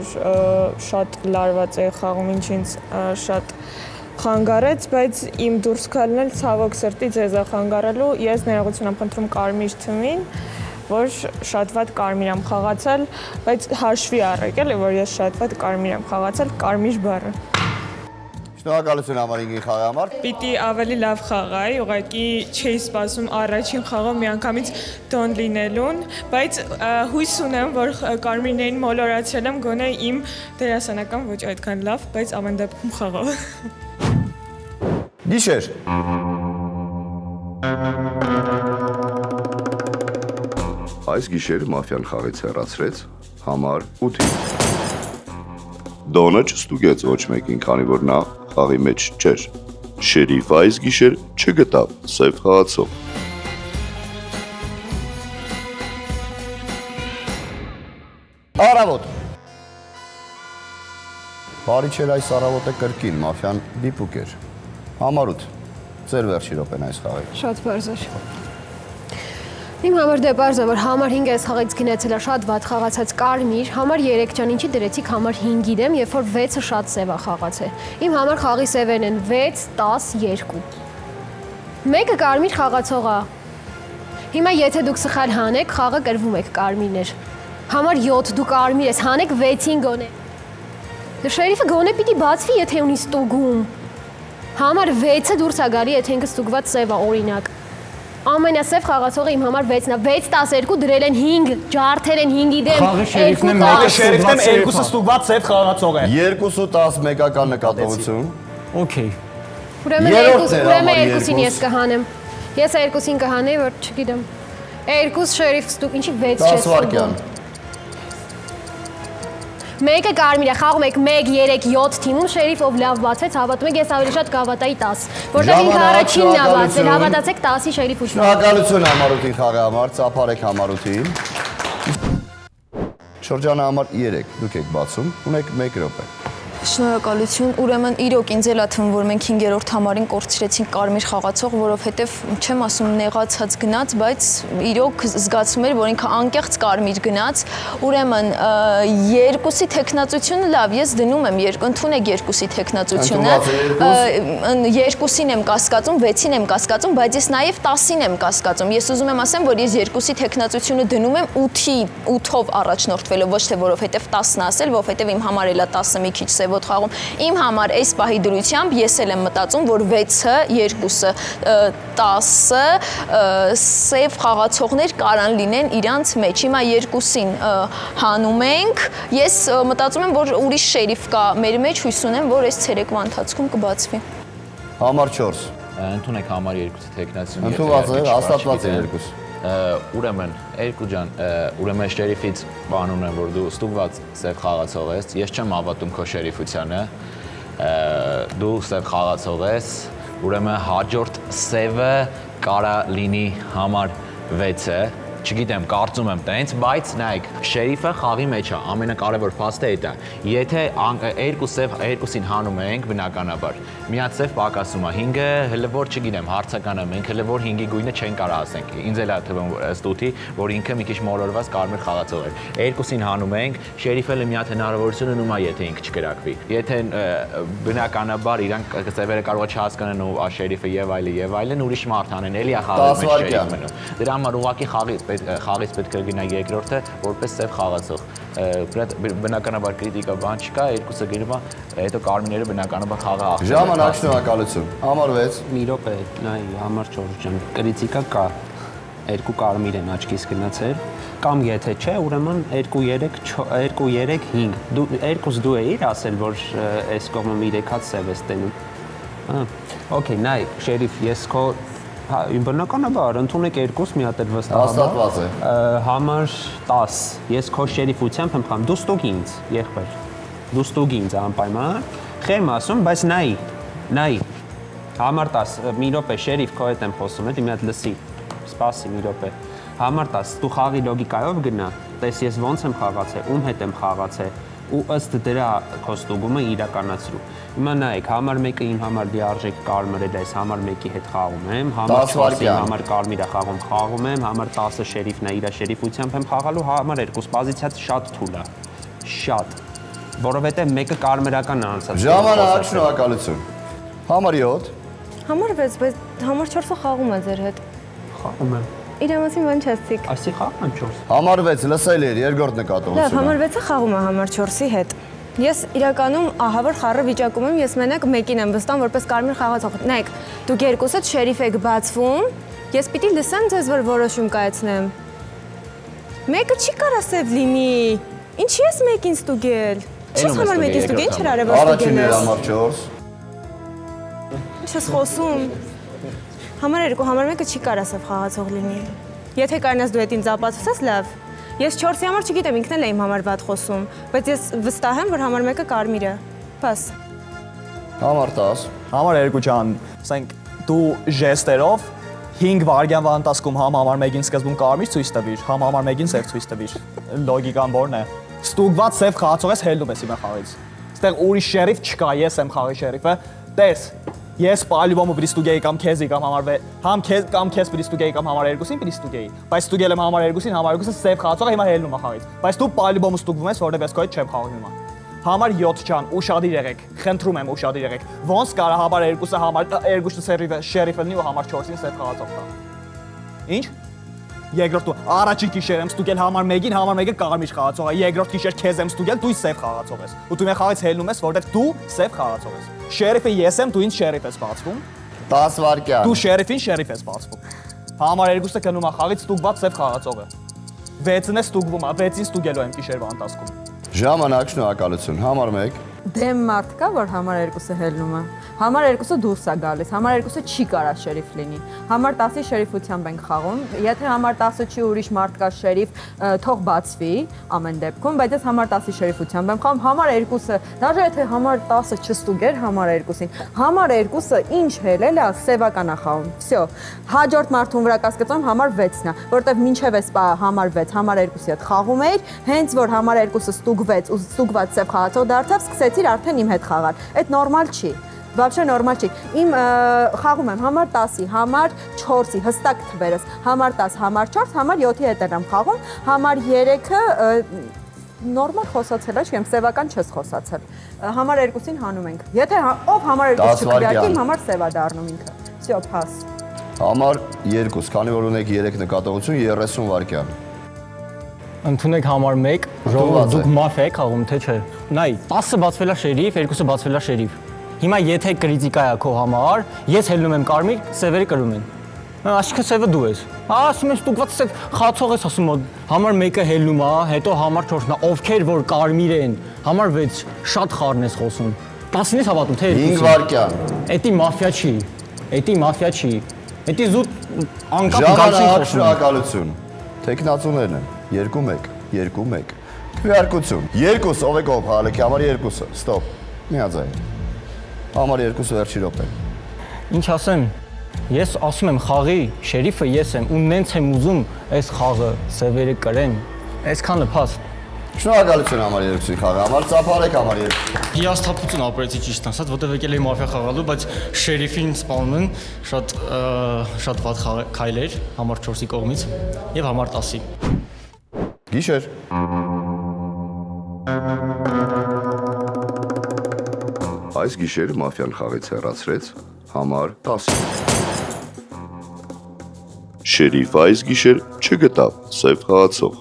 Speaker 7: շատ լարված է խաղում, ինչ ինձ շատ խանգարեց, բայց իմ դուրս գալն էլ ցավոք սրտի ձեզ է խանգարելու։ Ես ներողություն եմ խնդրում կարմիր թիմին, որ շատ վատ կարմիր եմ խաղացել, բայց հաշվի առեք էլի, որ ես շատ վատ կարմիր եմ խաղացել, կարմիր բառը։
Speaker 2: Շնորհակալություն համար 5-ին խաղի համար։
Speaker 7: Պիտի ավելի լավ խաղայի, ուղղակի չէի սպասում առաջին խաղում միանգամից դոն լինելուն, բայց հույս ունեմ, որ կարմիրներին մոլորացել եմ գոնե իմ դերասանական ոչ այդքան լավ, բայց ամեն դեպքում խաղով։
Speaker 2: Գիշեր։
Speaker 1: Այս գիշեր մաֆիան խաղից հեռացրեց համար 8-ին։ Դոնը չստուգեց ոչ մեկին, քանի որ նա խաղի մեջ չէր։ Շերիֆը այս գիշեր չգտավ սև խաղացող։
Speaker 2: Առավոտ։ Բարի չէր այս առավոտը կրկին, մաֆիան դիպուկ էր։ Համար 8։ Ձեր վերջի րոպեն այս խաղի։
Speaker 10: Շատ բարձ էր։ Իմ համար դե բարձ է, որ համար 5 այս խաղից գնացել է շատ վատ խաղացած կարմիր, համար 3 ջան ինչի դրեցիք համար 5-ի դեմ, երբ որ 6-ը շատ սև է խաղացել։ Իմ համար խաղի սևերն են 6, 10, 2։ Մեկը կարմիր խաղացող է։ Հիմա եթե դուք սխալ հանեք, խաղը կրվում եք կարմիրներ։ Համար 7 դու կարմիր ես, հանեք 6-ին գոնե։ Շերիֆը գոնե պիտի բացվի, եթե ունի ստուգում։ Համար 6-ը դուրս է գալի, եթե ինքը ստուգված սև է, օրինակ։ Ամենասև խաղացողը իմ համար 6-ն է, 6-12 դրել են 5, ջարդել են 5-ի դեմ։
Speaker 4: Խաղի շերիֆն է, մեկը
Speaker 12: Շերիֆն եմ 2-ը ստուգված սև խաղացող է։
Speaker 2: 2-10 մեկական նկատողություն։
Speaker 4: Okay։
Speaker 10: Ուրեմն 2-ին ես կհանեմ։ Ես 2-ին կհանեի, որ չգիտեմ։ 2 շերիֆ ստուգ, ինչի 6 չես ստուգում։ Մեկը կարմիր է, խաղում եք 1, 3, 7 թիմում, շերիֆով լավ բացվեց, հավատում եք, ես ավելի շատ կհավատայի 10, որտեղ ինքը առաջինն է բացվել, հավատացեք 10-ի շերիֆ ուշ։
Speaker 2: Շնորհակալություն համար 8-ին խաղի համար, ծափարեք համար 8-ին։ Շրջանը համար 3, դուք եք բացում, ունեք 1 րոպե։
Speaker 5: Շնորհակալություն, ուրեմն իրոք ինձ էլ է թվում, որ մենք 5-րդ համարին կորցրեցինք կարմիր խաղացող, որովհետև չեմ ասում նեղացած գնաց, բայց իրոք զգացում էր, որ ինքը անկեղծ կարմիր գնաց, ուրեմն 2-ի թեկնածությունը լավ, ես դնում եմ, ընդունեք 2-ի թեկնածությունը, 2-ին եմ կասկածում, 6-ին եմ կասկածում, բայց ես նաև 10-ին եմ կասկածում, ես ուզում եմ ասեմ, որ ես 2-ի թեկնածությունը դնում եմ 8-ով առաջնորդվելով, ոչ թե որովհետև 10-ն ասել, որովհետև իմ համար էլ է 10-ը մի քիչ սև խաղում։ Իմ համար այս պահի դրությամբ ես էլ եմ մտածում, որ 6-ը, 2-ը, 10-ը սև խաղացողներ կարան լինեն իրանց մեջ։ Հիմա 2-ին հանում ենք։ Ես մտածում եմ, որ ուրիշ շերիֆ կա մեր մեջ, հույս ունեմ, որ այս ցերեկվա ընթացքում կբացվի։
Speaker 2: Համար 4։
Speaker 6: Ընդունեք համար 2-ի թեկնածությունը։
Speaker 2: Ընդունված է, հաստատված է 2։
Speaker 6: Ուրեմն, երկու ջան, ուրեմն շերիֆից բանում եմ, որ դու ստուգված սև խաղացող ես, ես չեմ հավատում քո շերիֆությանը, դու սև խաղացող ես, ուրեմն հաջորդ սևը կարա լինի համար 6-ը, չգիտեմ, կարծում եմ տենց, բայց նայեք, շերիֆը խաղի մեջ է, ամենակարևոր փաստը դա է։ Եթե երկուսին հանում ենք, բնականաբար, մի հատ սև պակասում է, 5-ը հələ որ չգիտեմ, հարցական է, մենք հələ որ 5-ի գույնը չեն կարող ասենք։ Ինձ էլ է թվում ստուտի, որ ինքը մի քիչ մոլորված կարմիր խաղացող էր։ 2-ին հանում ենք, շերիֆը մի հատ հնարավորություն ունում է, եթե ինքը չկրակվի։ Եթե բնականաբար իրանք սևերը կարող է չհասկանան ու շերիֆը եւ այլն, ուրիշ մարդ անեն, էլի է խաղի մեջ շերիֆ մնում։ Դրա համար ուղղակի խաղից պետք է գնա երկրորդը որպես սև խաղացող։ Բնականաբար կրիտիկա բան չկա, 2-ը գնում է, հետո կարմիրները բնականաբար խաղը ախտել։
Speaker 2: Ժամանակ, շնորհակալություն։ Համար 6։
Speaker 14: Մի րոպե, նայ, համար 4 ջան, կրիտիկա կա։ 2 կարմիր են աչքից գնացել, կամ եթե չէ, ուրեմն 2-3-5։ Երկուս դու էիր ասել, որ այս կողմը 3 հատ սև ես տենում։ Okay, նայ, շերիֆ, ես քո բնականաբար ընդունեք 2 մի հատ էլ
Speaker 2: հաստատված է։
Speaker 14: Համար 10։ Ես քո շերիֆությամբ եմ խամ։ Դու ստուգ ինձ, եղբայր։ Դու ստուգ ինձ անպայման։ Խեմ ասում, բայց նայ։ Համար 10, մի րոպե շերիֆ քո հետ եմ խոսում, էլի մի հատ լսի։ Սպասի մի րոպե։ Համար 10, դու խաղի լոգիկայով գնա։ Տես ես ոնց եմ խաղացել, ում հետ եմ խաղացել ու ըստ դրա քո ստուգումը իրականացրու։ Հիմա նայեք, համար 1-ը իմ համար լիարժեք կարմիրել է, համար 1-ի հետ խաղում եմ, համար 4-ը համար կարմիրը խաղում եմ, համար 10-ը շերիֆն է, իր շերիֆությամբ եմ խաղալու, համար 2 պոզիցիա շատ թույլ է։ Շատ։ Որովհետև մեկը կարմիրական է անցած։
Speaker 2: Ժամանակ, շնորհակալություն։ Համար 7։
Speaker 9: Համար 6, բայց համար 4-ը խաղում է ձեր հետ։
Speaker 14: Խաղում եմ։
Speaker 9: Իր մասին բան չասցիք։
Speaker 14: Այսի խաղում եմ 4։
Speaker 2: Համար 6 լսել էր, երկրորդ նկատողությունը։
Speaker 9: Լավ, համար 6-ը խաղում է համար 4-ի հետ։ Ես իրականում ահա որ խառը վիճակում եմ, ես մենակ մեկին եմ վստահում որպես կարմիր խաղացող։ Նայեք, դուք երկուսդ շերիֆ եք բացվում, ես պիտի լսեմ ձեզ, որ որոշում կայացնեմ։ Մեկը չի կարա սև լինի։ Ինչի ես մեկին ստուգել։ Չես համար մեկին ստուգել, ինչ էր արել որ ստուգել ես։
Speaker 2: Առաջինը համար 4։
Speaker 9: Ինչ ես խոսում։ Համար 2, համար 1-ը չի կարա սև խաղացող լինի։ Եթե կարնաս դու այդ ինձ ապացուցես, լավ։ Ես 4-ի համար չգիտեմ, ինքն էլ է իմ համար վատ խոսում, բայց ես վստահ եմ, որ համար 1-ը կարմիր է։ Պաս։
Speaker 2: Համար 10։
Speaker 12: Համար 2 ջան, ասենք դու ժեստերով 5 վայրկյանվա ընթացքում համ համար 1-ին սկզբում կարմիր ցույց տվիր, համ համար 1-ին սև ցույց տվիր։ Լոգիկան որն է։ Ստուգված սև խաղացող ես հելնում ես իմ խաղից։ Այստեղ ուրիշ շերիֆ չկա, ես եմ խաղի շերիֆը։ Տես, ես պալյուբոմը պիտի ստուգեի կամ քեզի կամ համար 6, համ քեզ կամ քեզ պիտի ստուգեի կամ համար 2-ին պիտի ստուգեի։ Բայց ստուգել եմ համար 2-ին, համար 2-ը սև խաղացողը հիմա հելնում է խաղից։ Բայց դու պալյուբոմը ստուգվում ես, որովհետև ես քո հետ չեմ խաղում հիմա։ Համար 7 ջան, ուշադիր եղեք, խնդրում եմ ուշադիր եղեք։ Ոնց կարա համար 2-ը համար 2-ը շերիֆը լինի ու համար 4-ին սև խաղացող տա։ Ինչ։ Երկրորդ դու առաջին գիշեր եմ ստուգել համար 1-ին, համար 1-ը կարմիր խաղացող է։ Երկրորդ գիշեր քեզ եմ ստուգել, դու սև խաղացող ես։ Ու դու իմ խաղից հելնում ես, որովհետև դու սև խաղացող ես։ Շերիֆը ես եմ, դու ինձ շերիֆ ես բացվում։
Speaker 2: 10 վայրկյան։
Speaker 12: Դու շերիֆին շերիֆ ես բացվում։ Համար 2-ը գնում է խաղից ստուգված սև խաղացողը։ 6-ն է ստուգվում, 6-ին ստուգելու եմ գիշերվա ընթացքում։
Speaker 2: Ժամանակ, շնորհակալություն։ Համար 1։
Speaker 3: Դեմ մարդ կա, որ համար 2-ը հելնում է։ Համար 2-ը դուրս է գալիս, համար 2-ը չի կարա շերիֆ լինի։ Համար 10-ի շերիֆությամբ ենք խաղում։ Եթե համար 10-ը չի ուրիշ մարդ կա շերիֆ, թող բացվի ամեն դեպքում, բայց ես համար 10-ի շերիֆությամբ եմ խաղում։ Համար 2-ը, դաժե եթե համար 10-ը չստուգեր համար 2-ին, համար 2-ը ինչ հելել է, սևական է խաղում։ Всё։ Հաջորդ մարդուն վրա կասկածում համար 6-ն է, որտեվ մինչև էս համար 6, համար 2-ի հետ խաղում էիր, հենց որ համար 2-ը ստուգվեց ու ստուգված սև խաղացող դարձավ, սկսեցիր արդեն իմ հետ խաղալ։ Այդ նորմալ չի։ Вообще նորմալ չի։ Իմ խաղում եմ համար 10-ի, համար 4-ի, հստակ թվերս, համար 10, համար 4, համար 7-ի հետ եմ խաղում, համար 3-ը նորմալ խոսացել է, չգիտեմ, սևական չես խոսացել։ Համար 2-ին հանում ենք։ Եթե ով համար 2 չքվեարկի, համար սևա դառնում ինքը։ Всё, pass։
Speaker 2: Համար 2, քանի որ ունեք 3 նկատողություն, 30 վայրկյան։
Speaker 4: Ընդունեք համար 1, ժողովուրդ դուք մաֆիա եք խաղում, թե չէ։ Նայ, 10-ը բացվել է շերիֆ, 2-ը բացվել է շերիֆ։ Հիմա եթե կրիտիկա է քո համար, ես հելնում եմ կարմիր, սևերը կրում են։ Այսինքն սևը դու ես։ Ասում ես ստուգված սև խաղացող ես ասում համար 1-ը հելնում է, հետո համար 4-ն է, ովքեր որ կարմիր են, համար 6 շատ խառն ես խոսում։ 10-ին ես հավատում, թե
Speaker 2: 5 վայրկյան։
Speaker 4: Էդի մաֆիա չի։ Էդի մաֆիա չի։ Էդի զուտ անկապ գալչին խոսում։
Speaker 2: Շնորհակալություն։ Տեխնացուներն են 2-1, 2-1։ Քվեարկություն։ 2 ով է կողմ հալեքի համար 2-ը։ Ստոպ։ Միաձայն։ Համար 2 վերջի րոպե։
Speaker 4: Ինչ ասեմ, ես ասում եմ խաղի շերիֆը ես եմ ու նենց եմ ուզում այս խաղը սևերը կրեն։ Այսքանը փաս։
Speaker 2: Շնորհակալություն համար 2-ի խաղը, համար ծափարեք համար 2։
Speaker 4: Հիասթափություն ապրեցի ճիշտ ասած, որտեղ եկել էի մաֆիա խաղալու, բայց շերիֆին սպանում են շատ վատ քայլ էր համար 4-ի կողմից եւ համար 10-ի։
Speaker 2: Գիշեր։
Speaker 1: Այս գիշեր մաֆիան խաղից հեռացրեց համար 10։ Շերիֆը այս գիշեր չգտավ սև խաղացող։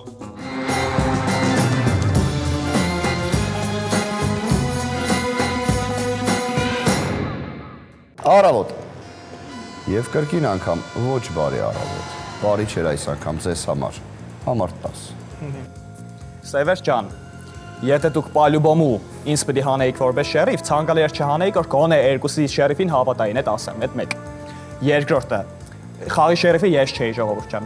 Speaker 2: Առավոտ։ Եվ կրկին անգամ ոչ բարի առավոտ։ Բարի չէր այս անգամ ձեզ համար։ Համար 10։
Speaker 12: Սևեր ջան, եթե դուք պալյուբոմու ինձ պիտի հանեիք որպես շերիֆ, ցանկալի էր չհանեիք, որ գոնե 2-ի շերիֆին հավատային, այդ ասեմ, այդ մեկ։ Երկրորդը, խաղի շերիֆը ես չէի ժողովուրդ ջան։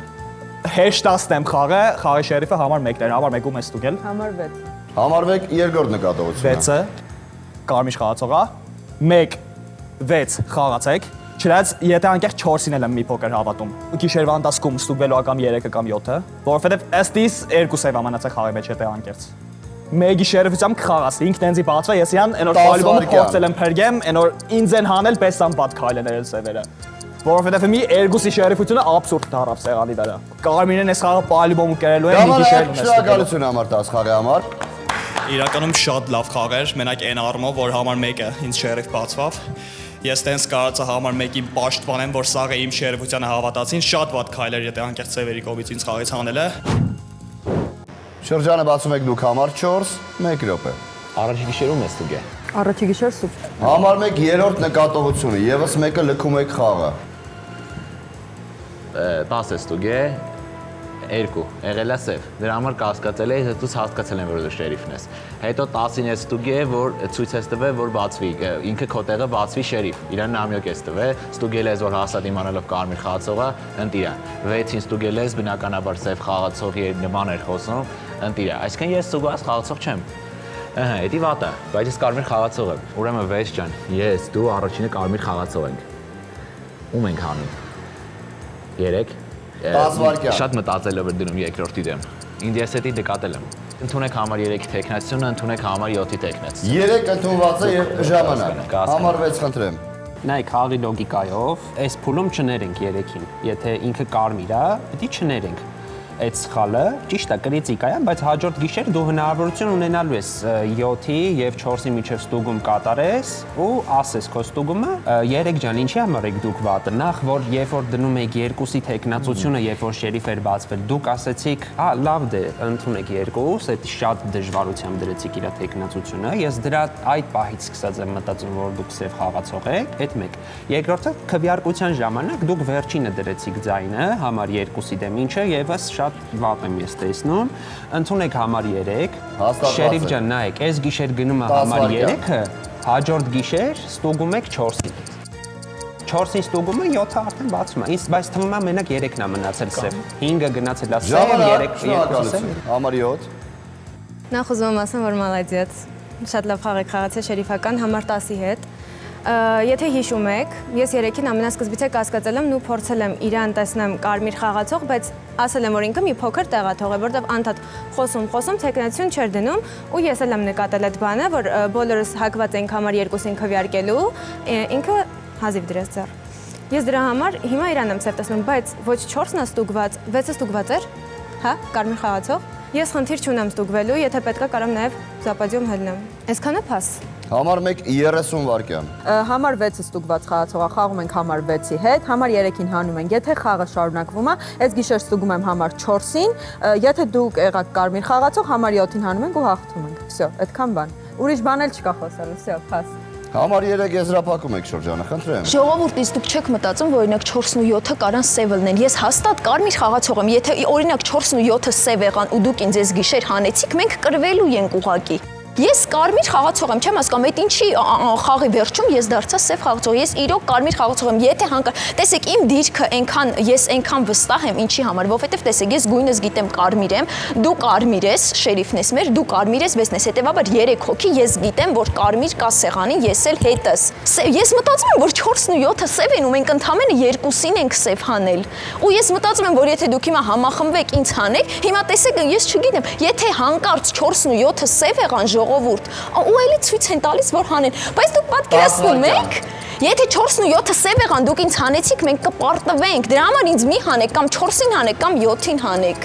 Speaker 12: Հեշտ ասեմ խաղը, խաղի շերիֆը համար 1-ն էր, համար 1-ում ես ստուգել։
Speaker 3: Համար 6։
Speaker 2: Համար 1 երկրորդ նկատողությունը։
Speaker 12: 6-ը կարմիր խաղացողա, 1 6 խաղացեք, չնայած եթե անկեղծ 4-ին եմ մի փոքր հավատում։ Գիշերվա ընթացքում ստուգվելու կամ 3-ը կամ 7-ը, որովհետև ըստիս 2 սև ամենացեք խաղի մեջ եթե անկեղծ։ Մեկի շերիֆությամբ կխաղաս, ինքն ինձի բացվա, ես իրան այն որ պալյուբոմը փորձել եմ փրկեմ, այն որ ինձ են հանել պես բադ քայլ են երել սևերը։ Որովհետև մի 2-ի շերիֆությունը աբսուրդ դարավ սեղանի վրա։ Կարմիրն էս խաղը պալյուբոմը կերելու են մի գիշեր ունես։
Speaker 2: Շնորհակալություն համար 10 խաղի համար։
Speaker 12: Իրականում շատ լավ խաղ էր, մենակ այն առումով, որ համար 1-ը ինձ շերիֆ բացվավ։ Ես տենց կարծա համար 1-ին պաշտպանեմ, որ սաղը իմ շերիֆությանը հավատացին, շատ վատ քայլ էր, եթե անկեղծ սևերի կողմից ինձ խաղից հանելը։
Speaker 2: Շրջանը բացում եք դուք համար 4, 1 րոպե։
Speaker 6: Առաջի գիշերում ես ստուգե։
Speaker 3: Առաջի գիշեր սուպ։
Speaker 2: Համար 1 երրորդ նկատողությունը, եւս մեկը լքում եք խաղը։
Speaker 6: 10 ես ստուգե, 2 եղել է սև։ Դրա համար կասկածել ես, հետո հասկացել եմ, որ դու շերիֆն ես։ Հետո 10-ին ես ստուգե, որ ցույց ես տվել, որ բացվի, ինքը քո տեղը բացվի շերիֆ։ Իրան նամյոկ ես տվել, ստուգել ես, որ հաստատ իմանալով կարմիր խաղացողը ընտիր է։ 6-ին ստուգել ես, բնականաբար սև խաղացողի նման էր խոսում, ընտիր է։ Այսինքն ես ստուգած խաղացող չեմ։ Ահա, էդի վատ է, բայց ես կարմիր խաղացող եմ։ Ուրեմն վեց ջան, ես դու առաջինը կարմիր խաղացող ենք։ Ում ենք հանում։ 3
Speaker 2: 10 վայրկյան։
Speaker 6: Շատ մտածելով եմ դնում երկրորդի դեմ։ Ինտերսետի նկատել եմ։ Ընդունեք համար 3-ի տեխնացիությունը, ընդունեք համար 7-ի տեխնաց։
Speaker 2: 3 ընդունված է եւ ժամանակ։ Համար 6 խնդրեմ։
Speaker 14: Նայեք, խաղի լոգիկայով, այս փուլում չներենք 3-ին։ Եթե ինքը կարմիր է, պետք է չներենք։ Այդ սխալը ճիշտ է, կրիտիկա է, բայց հաջորդ գիշեր դու հնարավորություն ունենալու ես 7-ի եւ 4-ի միջև ստուգում կատարես ու ասես քո ստուգումը 3 ջան, ինչի համար եք դուք վատը։ Նախ որ երբ որ դնում եք 2-ի տեխնացությունը, երբ որ շերիֆ էր բացվել, դուք ասեցիք, լավ դե, ընդունեք 2, այդ շատ դժվարությամբ դրեցիք իր տեխնացությունը։ Ես դրա այդ պահից սկսած եմ մտածում, որ դուք սև խաղացող եք, այդ մեկ։ Երկրորդը քվեարկության ժամանակ դուք վերջինը դրեցիք ձայնը համար 2-ի դեմ, ինչը եւս շատ վատ եմ ես տեսնում, ընդունեք համար 3, շերիֆ ջան, նայեք, այս գիշեր գնում է համար 3-ը, հաջորդ գիշեր ստուգում եք 4-ին։ 4-ին ստուգումը 7-ը արդեն բացում է, բայց թվում է մենակ 3-ն է մնացել սև, 5-ը գնացել է սև, 3-ը սև։
Speaker 2: Համար 7։
Speaker 9: Նախ ուզում եմ ասեմ, որ մալադյաց, շատ լավ խաղ եք խաղացել շերիֆական համար 10-ի հետ։ Եթե հիշում եք, ես 3-ին ամենասկզբից է կասկածել եմ ու փորձել եմ իրան տեսնեմ կարմիր խաղացող, բայց ասել եմ, որ ինքը մի փոքր տեղաթող է, որտեղ անդադ խոսում, տեխնացիոն չէր դնում ու ես էլ եմ նկատել այդ բանը, որ բոլորս հակված ենք համար 2-ին քվեարկելու, ինքը հազիվ դրեց ձեռ։ Ես դրա համար հիմա իրան եմ սև տեսնում, բայց ոչ 4-ն է ստուգված, 6-ը ստուգված էր, հա, կարմիր խաղացող։ Ես խնդիր չունեմ ստուգվելու, եթե պետքա կարամ նաև զապադիում հելնեմ։ Այսքանը փաս։
Speaker 2: Համար 1 30 վայրկյան։
Speaker 3: Համար 6-ը ստուգված խաղացողը խաղում ենք համար 6-ի հետ, համար 3-ին հանում ենք։ Եթե խաղը շարունակվում է, այս գիշեր ստուգում եմ համար 4-ին, եթե դուք եղաք կարմիր խաղացող, համար 7-ին հանում ենք ու հաղթում ենք։ Всё, այդքան բան։ Ուրիշ բան էլ չկա խոսելու, всё, փաս։
Speaker 2: Համար 3 եզրափակում եք շրջանը, խնդրեմ։
Speaker 5: Ժողովուրդից դուք չեք մտածում, որ օրինակ 4-ն ու 7-ը կարան սև լինեն։ Ես հաստատ կարմիր խաղացող եմ, եթե օրինակ 4-ն ու 7-ը սև եղան ու դուք ինձ այս գիշեր հանեցիք, մենք կռվելու ենք ուղակի։ Ես կարմիր խաղացող եմ, չեմ հասկանում, այդ ինչի խաղի վերջում ես դարձա սև խաղացող։ Ես իրոք կարմիր խաղացող եմ, եթե հանկարծ տեսեք իմ դիրքը ես այնքան վստահ եմ, ինչի համար, որովհետև տեսեք, ես գույնս գիտեմ կարմիր եմ, դու կարմիր ես, շերիֆն ես մեր, դու կարմիր ես, վեսն ես, հետևաբար 3 հոգի ես գիտեմ, որ կարմիր կա սեղանին, ես էլ հետս։ Ես մտածում եմ, որ 4-ն ու 7-ը սև են ու մենք ընդամենը 2-ին ենք սև հանել։ Ու ես մտածում եմ, որ եթե դուք հիմա համախմբվեք ինձ հանեք, հիմա տեսեք, ես չգիտեմ, եթե հանկարծ 4-ն ու 7-ը սև եղան ժողովուրդ, ու էլի ցույց են տալիս, որ հանեն, բայց դուք պատկերացնում եք, եթե 4-ն ու 7-ը սև եղան, դուք ինձ հանեցիք, մենք կպարտվենք, դրա համար ինձ մի հանեք, կամ 4-ին հանեք, կամ 7-ին հանեք։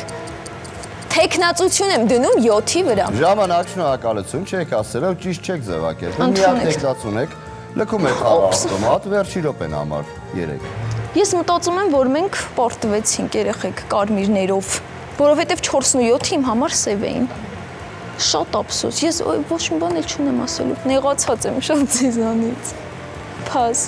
Speaker 5: Տեխնացություն եմ դնում 7-ի վրա։
Speaker 2: Ժամանակ, շնորհակալություն, չեք ասելով, ճիշտ չեք ձևակերպել։ Միակ տեխնացություն եք, լքում եք խաղը ավտոմատ, վերջի րոպեն համար 3։
Speaker 5: Ես մտածում եմ, որ մենք պարտվեցինք երեխեք կարմիրներով, որովհետև 4-ն ու 7-ը իմ համար սև էին։ Շատ ափսոս, ես ոչ մի բան էլ չունեմ ասելու, նեղացած եմ շատ ձեզանից, փաս։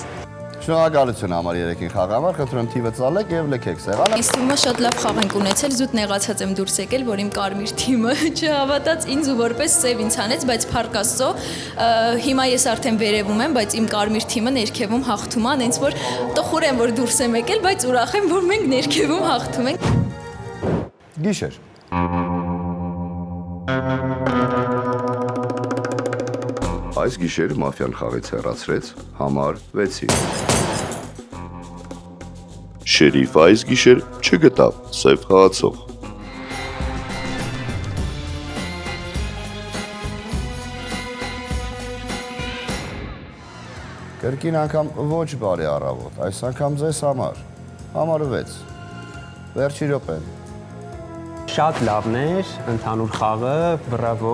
Speaker 2: Շնորհակալություն համար 3-ին խաղի համար, խնդրում թիվը ծալեք եւ լքեք սեղանը։
Speaker 5: Իսկ հիմա շատ լավ խաղ ենք ունեցել, զուտ նեղացած եմ դուրս եկել, որ իմ կարմիր թիմը չհավատաց ինձ ու որպես սև ինձ հանեց, բայց փառք Աստծո, հիմա ես արդեն վերևում եմ, բայց իմ կարմիր թիմը ներքևում հաղթում է, այնց որ տխուր եմ, որ դուրս եմ եկել, բայց ուրախ եմ, որ մենք ներքևում հաղթում ենք։
Speaker 2: Գիշեր։
Speaker 1: Այս գիշեր մաֆիան խաղից հեռացրեց համար 6-ին։ Շերիֆը այս գիշեր չգտավ սև խաղացող։
Speaker 2: Կրկին անգամ ոչ բարի առավոտ, այս անգամ ձեզ համար։ Համար 6։ Վերջի րոպեն։
Speaker 14: Շատ լավն էր, ընդհանուր խաղը, բրավո,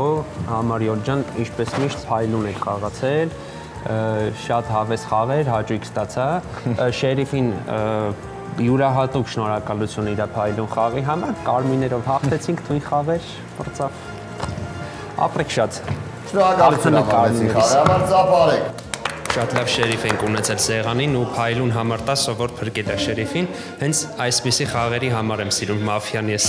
Speaker 14: համար 7 ջան, ինչպես միշտ փայլուն եք խաղացել, շատ հավես խաղ էր, հաճույք ստացա, շերիֆին յուրահատուկ շնորհակալություն իր փայլուն խաղի համար, կարմիրներով հաղթեցինք, թույն խաղեր, պրծավ, ապրեք շատ։
Speaker 2: Շնորհակալություն համարեցին խաղի համար, ծափարեք։
Speaker 8: Շատ լավ շերիֆ ենք ունեցել սեղանին ու փայլուն համար տա սովոր փրկել է շերիֆին, հենց այսպիսի խաղերի համար եմ սիրում մաֆիան ես։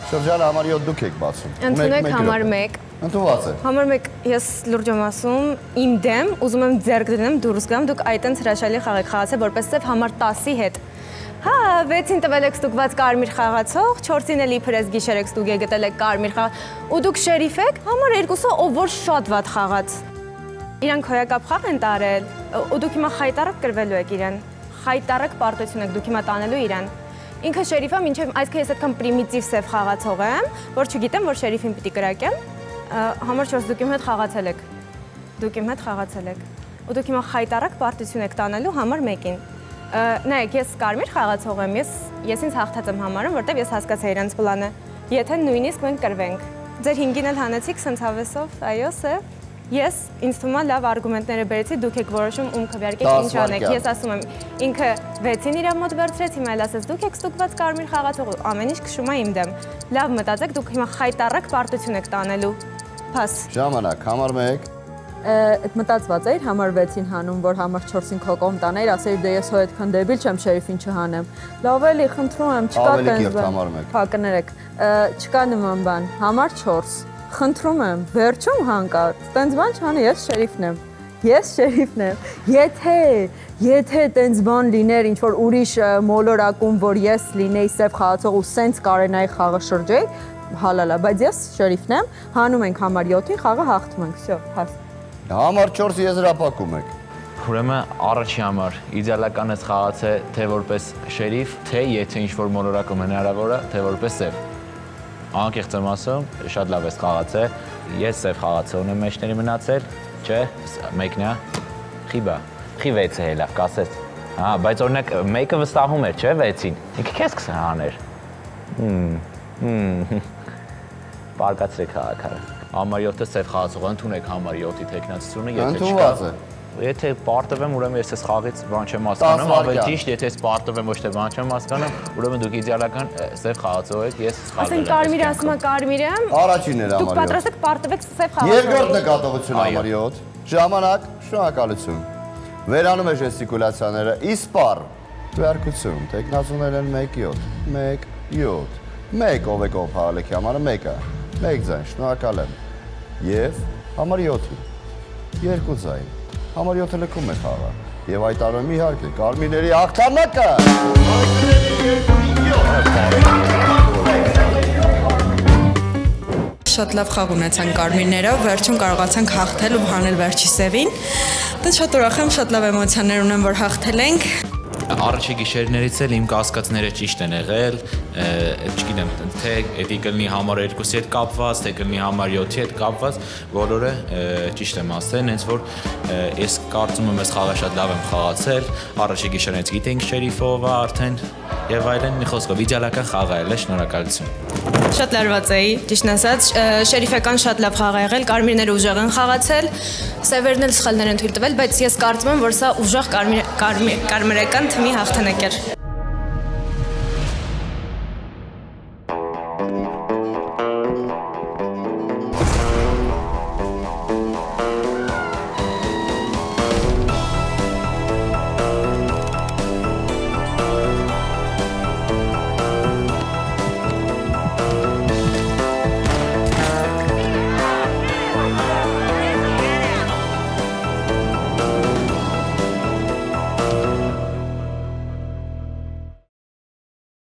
Speaker 2: Շրջանը համար 7 դուք եք բացում։
Speaker 9: Ընդունեք համար 1։
Speaker 2: Ընդունված է։
Speaker 9: Համար 1 ես լուրջ եմ ասում, իմ դեմ ուզում եմ ձեռք դնեմ դուրս գամ, դուք այտենց հրաշալի խաղ եք խաղացել որպես ծև համար 10-ի հետ։ Հա, 6-ին տվել եք ստուգված կարմիր խաղացող, 4-ին էլ իբր ես գիշեր եք ստուգել գտել եք կարմիր խաղ, ու դուք շերիֆ եք, համար 2-ը ով որ շատ վատ խաղաց։ Իրանք հոյակապ խաղ են տարել, ու դուք հիմա խայտարակ կրվելու եք իրեն։ Խայտարակ պարտություն եք դուք հիմա տանելու իրեն։ Ինքը շերիֆը մինչև այսքան ես այդքան պրիմիտիվ սև խաղացող եմ, որ չգիտեմ, որ շերիֆին պիտի կրակեմ։ Համար 4 դուք իմ հետ խաղացել եք։ Դուք իմ հետ խաղացել եք։ Ու դուք հիմա խայտարակ պարտություն եք տանելու համար 1-ին։ Նայեք, ես կարմիր խաղացող եմ, ես ինձ հաղթած եմ համարում, որտեվ ես հասկացա իրենց պլանը։ Եթե նույնիսկ մենք կրվենք։ Ձեր 5-ին էլ հանեցիք սենց հավեսով, այո, սև։ Ես ինձ թվում է լավ արգումենտները բերեցի, դուք եք որոշում ում քվեարկեք ինչ անեք։ Ես ասում եմ, ինքը 6-ին իր մոտ վերցրեց, հիմա էլ ասես դուք եք ստուգված կարմիր խաղացող, ամեն ինչ քշում է իմ դեմ։ Լավ մտածեք, դուք հիմա խայտարակ պարտություն եք տանելու։ Փաս։
Speaker 2: Ժամանակ, համար 1։
Speaker 3: Այդ մտածված էիր համար 6-ին հանում, որ համար 4-ին քո կողմ տանեիր, ասեիր դե ես հո այդքան դեբիլ չեմ շերիֆին չհանեմ։ Լավ էլի, խնդրում եմ, չկա տենց բան։ Հա, կներեք, չկա նման բան։ Համար 4, խնդրում եմ, վերջում հանկարծ, տենց բան չանի, ես շերիֆն եմ։ Ես շերիֆն եմ։ Եթե տենց բան լիներ, ինչ որ ուրիշ մոլորակում, որ ես լինեի սև խաղացող ու սենց կարենայի խաղը շրջեի, հալալա, բայց ես շերիֆն եմ, հանում ենք համար 7-ին, խաղը հաղթում ենք, всё, հաս։
Speaker 2: Համար 4 եզրափակում եք։
Speaker 6: Ուրեմն առաջի համար իդեալական է խաղացել թե որպես շերիֆ, թե եթե ինչ-որ մոլորակում հնարավոր է, թե որպես սև։ Անկեղծ եմ ասում, շատ լավ է խաղացել։ Ես սև խաղացողն եմ մեջների մնացել, չէ, մեկն է։ Խիբա, խի 6-ը հելա, կասես։ Հա, բայց օրինակ մեկը վստահում էր, չէ, 6-ին։ Ինքը քեզ կհաներ։ Պարկացրեք քաղաքարը։ Համար 7-ը սև խաղացողը ընդունեք համար 7-ի տեխնացությունը, եթե չկա։ Եթե պարտվեմ, ուրեմն ես այս խաղից բան չեմ հասկանում, ավելի ճիշտ, եթե ես պարտվեմ ոչ թե բան չեմ հասկանում, ուրեմն դուք իդեալական սև խաղացող եք, ես սխալ եմ։
Speaker 9: Ասենք կարմիրը ասում է կարմիրը։
Speaker 2: Առաջինն էր համար 7։
Speaker 9: Դուք պատրաստ եք պարտվեք սև խաղացողի։
Speaker 2: Երկրորդ նկատողություն համար 7։ Ժամանակ, շնորհակալություն։ Վերանում է ժեստիկուլյացիաները, իսպար։ Դերակցություն, տեխնացուներ են 1-7, 1-7։ 1 ով է կողփալեքի համարը 1-ը։ 1 ձայն, շնորհակալ եմ։ Եվ համար 7-ին 2 ձայն։ Համար 7-ը լքում է խաղը։ Եվ այդ արում իհարկե կարմիրների հաղթանակը։
Speaker 15: Շատ լավ խաղ ունեցան կարմիրները, վերջում կարողացանք հաղթել ու հանել վերջի սևին։ Դա շատ ուրախ եմ, շատ լավ էմոցիաներ ունեմ, որ հաղթել ենք։
Speaker 6: Առաջի գիշերներից էլ իմ կասկածները ճիշտ են եղել, չգիտեմ, թե էդի կլինի համար 2-ի հետ կապված, թե կլինի համար 7-ի հետ կապված, բոլորը ճիշտ եմ ասել, հենց որ ես կարծում եմ ես խաղը շատ լավ եմ խաղացել, առաջի գիշերներից գիտենք շերիֆով արդեն եւ այլն, մի խոսքով իդեալական խաղ է եղել, շնորհակալություն։
Speaker 9: Շատ լարված էի, ճիշտն ասած, շերիֆական շատ լավ խաղ ա եղել, կարմիրները ուժեղ են խաղացել, սևերն էլ սխալներ են թույլ տվել, բայց ես կարծում եմ, որ սա ուժեղ կարմիրական թիմի հաղթանակ էր։